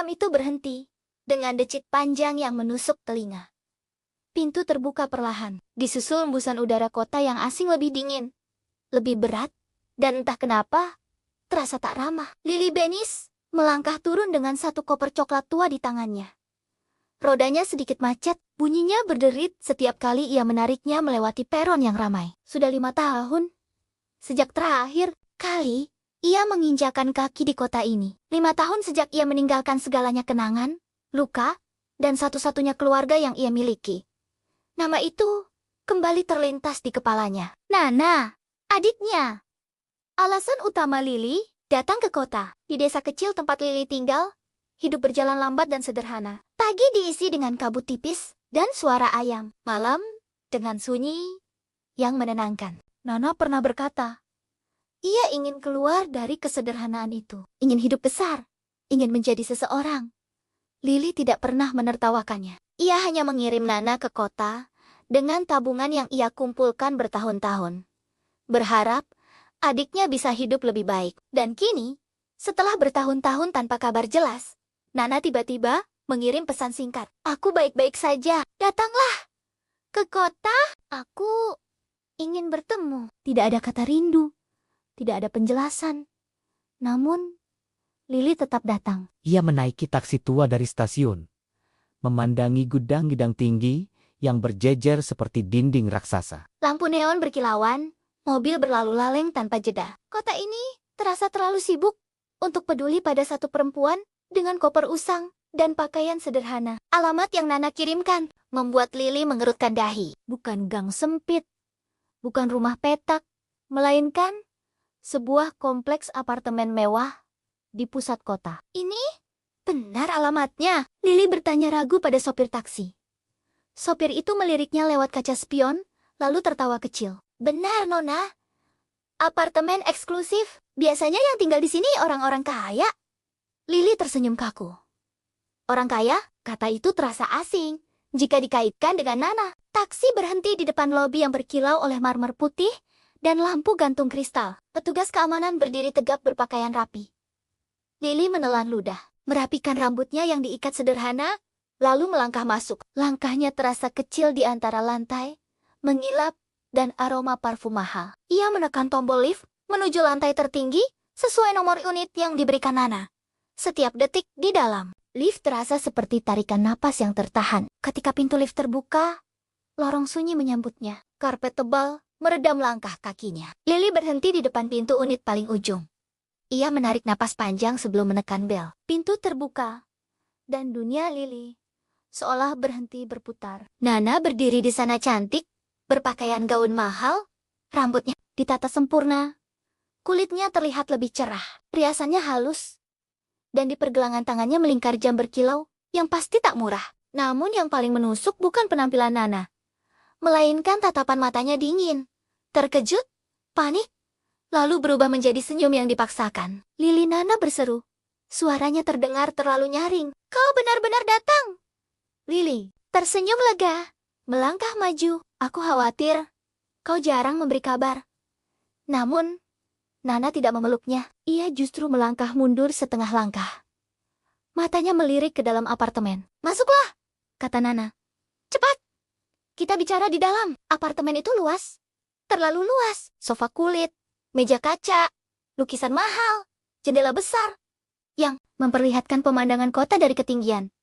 Malam itu berhenti, dengan decit panjang yang menusuk telinga. Pintu terbuka perlahan, disusul embusan udara kota yang asing lebih dingin, lebih berat, dan entah kenapa, terasa tak ramah. Lily Benis melangkah turun dengan satu koper coklat tua di tangannya. Rodanya sedikit macet, bunyinya berderit setiap kali ia menariknya melewati peron yang ramai. Sudah 5 tahun. Sejak terakhir kali ia menginjakan kaki di kota ini. 5 tahun sejak ia meninggalkan segalanya kenangan, luka, dan satu-satunya keluarga yang ia miliki. Nama itu kembali terlintas di kepalanya. Nana, adiknya. Alasan utama Lily datang ke kota. Di desa kecil tempat Lily tinggal, hidup berjalan lambat dan sederhana. Pagi diisi dengan kabut tipis dan suara ayam. Malam dengan sunyi yang menenangkan. Nana pernah berkata, ia ingin keluar dari kesederhanaan itu. Ingin hidup besar. Ingin menjadi seseorang. Lily tidak pernah menertawakannya. Ia hanya mengirim Nana ke kota dengan tabungan yang ia kumpulkan bertahun-tahun. Berharap adiknya bisa hidup lebih baik. Dan kini, setelah bertahun-tahun tanpa kabar jelas, Nana tiba-tiba mengirim pesan singkat. Aku baik-baik saja. Datanglah ke kota. Aku ingin bertemu. Tidak ada kata rindu. Tidak ada penjelasan. Namun, Lily tetap datang. Ia menaiki taksi tua dari stasiun, memandangi gudang-gudang tinggi yang berjejer seperti dinding raksasa. Lampu neon berkilauan, mobil berlalu laleng tanpa jeda. Kota ini terasa terlalu sibuk untuk peduli pada satu perempuan dengan koper usang dan pakaian sederhana. Alamat yang Nana kirimkan membuat Lily mengerutkan dahi. Bukan gang sempit, bukan rumah petak, melainkan sebuah kompleks apartemen mewah di pusat kota. Ini benar alamatnya? Lily bertanya ragu pada sopir taksi. Sopir itu meliriknya lewat kaca spion, lalu tertawa kecil. Benar, Nona. Apartemen eksklusif. Biasanya yang tinggal di sini orang-orang kaya. Lily tersenyum kaku. Orang kaya? Kata itu terasa asing jika dikaitkan dengan Nana. Taksi berhenti di depan lobi yang berkilau oleh marmer putih dan lampu gantung kristal. Petugas keamanan berdiri tegap berpakaian rapi. Lily menelan ludah, merapikan rambutnya yang diikat sederhana, lalu melangkah masuk. Langkahnya terasa kecil di antara lantai, mengilap, dan aroma parfum mahal. Ia menekan tombol lift menuju lantai tertinggi sesuai nomor unit yang diberikan Nana. Setiap detik di dalam, lift terasa seperti tarikan napas yang tertahan. Ketika pintu lift terbuka, lorong sunyi menyambutnya. Karpet tebal meredam langkah kakinya. Lily berhenti di depan pintu unit paling ujung. Ia menarik napas panjang sebelum menekan bel. Pintu terbuka, dan dunia Lily seolah berhenti berputar. Nana berdiri di sana cantik, berpakaian gaun mahal, rambutnya ditata sempurna. Kulitnya terlihat lebih cerah, riasannya halus, dan di pergelangan tangannya melingkar jam berkilau yang pasti tak murah. Namun yang paling menusuk bukan penampilan Nana, melainkan tatapan matanya dingin, terkejut, panik, lalu berubah menjadi senyum yang dipaksakan. Lily, Nana berseru. Suaranya terdengar terlalu nyaring. Kau benar-benar datang. Lily tersenyum lega, melangkah maju. Aku khawatir kau jarang memberi kabar. Namun, Nana tidak memeluknya. Ia justru melangkah mundur setengah langkah. Matanya melirik ke dalam apartemen. Masuklah, kata Nana. Cepat, kita bicara di dalam. Apartemen itu luas. Terlalu luas. Sofa kulit, meja kaca, lukisan mahal, jendela besar yang memperlihatkan pemandangan kota dari ketinggian.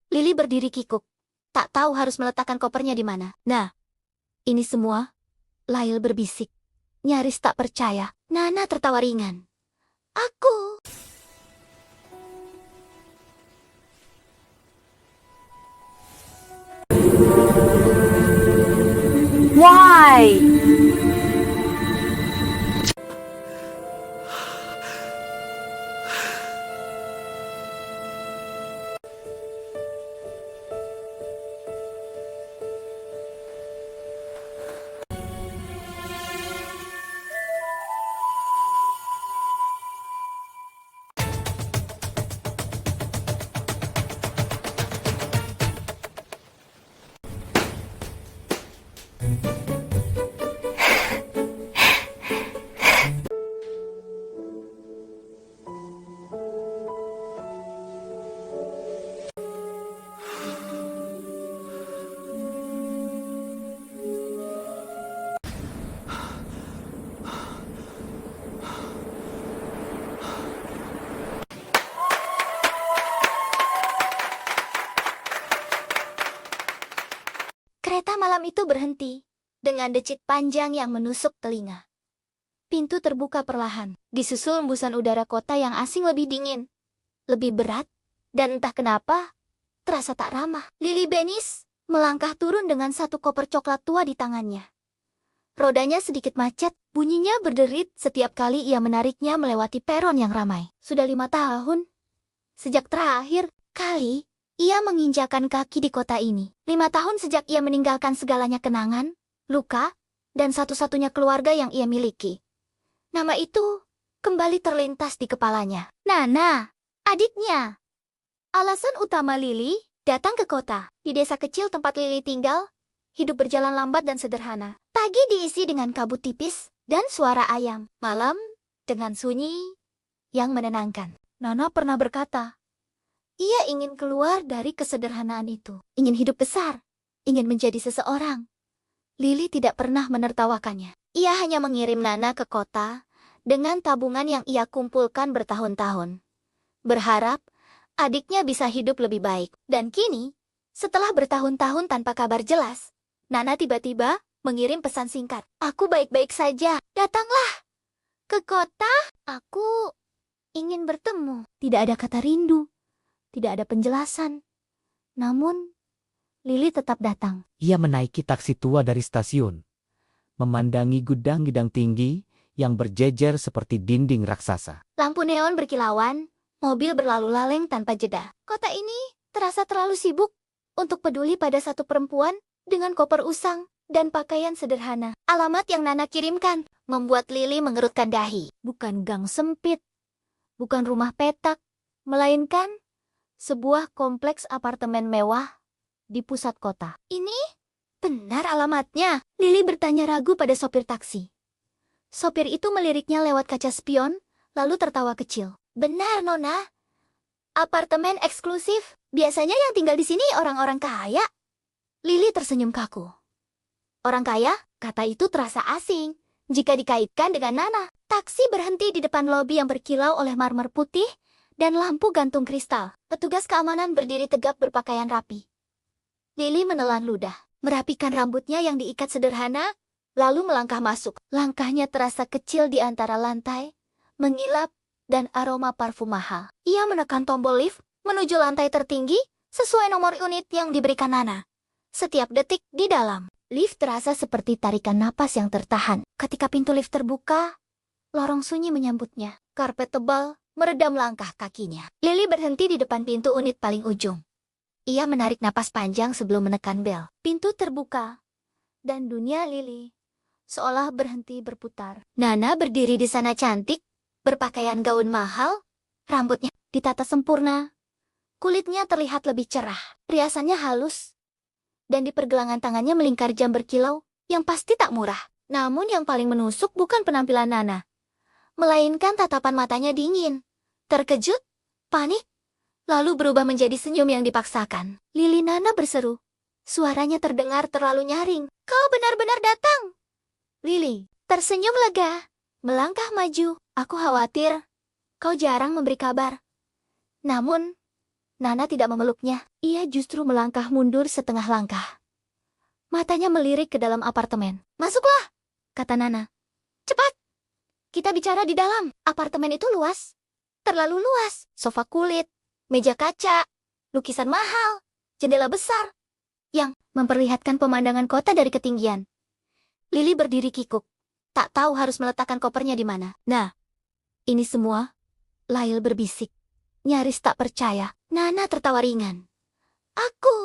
Lily berdiri kikuk, tak tahu harus meletakkan kopernya di mana. Nah, ini semua, Lyle berbisik, nyaris tak percaya. Nana tertawa ringan. Aku. Why? berhenti, dengan decit panjang yang menusuk telinga. Pintu terbuka perlahan, disusul embusan udara kota yang asing lebih dingin, lebih berat, dan entah kenapa, terasa tak ramah. Lily Benis melangkah turun dengan satu koper coklat tua di tangannya. Rodanya sedikit macet, bunyinya berderit setiap kali ia menariknya melewati peron yang ramai. Sudah 5 tahun. Sejak terakhir kali ia menginjakan kaki di kota ini. 5 tahun sejak ia meninggalkan segalanya kenangan, luka, dan satu-satunya keluarga yang ia miliki. Nama itu kembali terlintas di kepalanya. Nana, adiknya. Alasan utama Lily datang ke kota. Di desa kecil tempat Lily tinggal, hidup berjalan lambat dan sederhana. Pagi diisi dengan kabut tipis dan suara ayam. Malam dengan sunyi yang menenangkan. Nana pernah berkata, ia ingin keluar dari kesederhanaan itu. Ingin hidup besar. Ingin menjadi seseorang. Lily tidak pernah menertawakannya. Ia hanya mengirim Nana ke kota dengan tabungan yang ia kumpulkan bertahun-tahun. Berharap adiknya bisa hidup lebih baik. Dan kini, setelah bertahun-tahun tanpa kabar jelas, Nana tiba-tiba mengirim pesan singkat. Aku baik-baik saja. Datanglah ke kota. Aku ingin bertemu. Tidak ada kata rindu. Tidak ada penjelasan. Namun, Lily tetap datang. Ia menaiki taksi tua dari stasiun, memandangi gudang-gudang tinggi yang berjejer seperti dinding raksasa. Lampu neon berkilauan, mobil berlalu laleng tanpa jeda. Kota ini terasa terlalu sibuk untuk peduli pada satu perempuan dengan koper usang dan pakaian sederhana. Alamat yang Nana kirimkan membuat Lily mengerutkan dahi. Bukan gang sempit, bukan rumah petak, melainkan sebuah kompleks apartemen mewah di pusat kota. Ini benar alamatnya? Lily bertanya ragu pada sopir taksi. Sopir itu meliriknya lewat kaca spion, lalu tertawa kecil. Benar, Nona. Apartemen eksklusif. Biasanya yang tinggal di sini orang-orang kaya. Lily tersenyum kaku. Orang kaya? Kata itu terasa asing jika dikaitkan dengan Nana. Taksi berhenti di depan lobi yang berkilau oleh marmer putih dan lampu gantung kristal. Petugas keamanan berdiri tegap berpakaian rapi. Lily menelan ludah, merapikan rambutnya yang diikat sederhana, lalu melangkah masuk. Langkahnya terasa kecil di antara lantai, mengilap, dan aroma parfum mahal. Ia menekan tombol lift menuju lantai tertinggi sesuai nomor unit yang diberikan Nana. Setiap detik di dalam, lift terasa seperti tarikan napas yang tertahan. Ketika pintu lift terbuka, lorong sunyi menyambutnya. Karpet tebal meredam langkah kakinya. Lily berhenti di depan pintu unit paling ujung. Ia menarik napas panjang sebelum menekan bel. Pintu terbuka, dan dunia Lily seolah berhenti berputar. Nana berdiri di sana cantik, berpakaian gaun mahal, rambutnya ditata sempurna. Kulitnya terlihat lebih cerah, riasannya halus, dan di pergelangan tangannya melingkar jam berkilau yang pasti tak murah. Namun yang paling menusuk bukan penampilan Nana, melainkan tatapan matanya dingin, terkejut, panik, lalu berubah menjadi senyum yang dipaksakan. Lily, Nana berseru. Suaranya terdengar terlalu nyaring. Kau benar-benar datang. Lily tersenyum lega, melangkah maju. Aku khawatir kau jarang memberi kabar. Namun, Nana tidak memeluknya. Ia justru melangkah mundur setengah langkah. Matanya melirik ke dalam apartemen. Masuklah, kata Nana. Cepat, kita bicara di dalam. Apartemen itu luas. Terlalu luas. Sofa kulit, meja kaca, lukisan mahal, jendela besar yang memperlihatkan pemandangan kota dari ketinggian. Lily berdiri kikuk, tak tahu harus meletakkan kopernya di mana. Nah, ini semua, Lyle berbisik, nyaris tak percaya. Nana tertawa ringan. Aku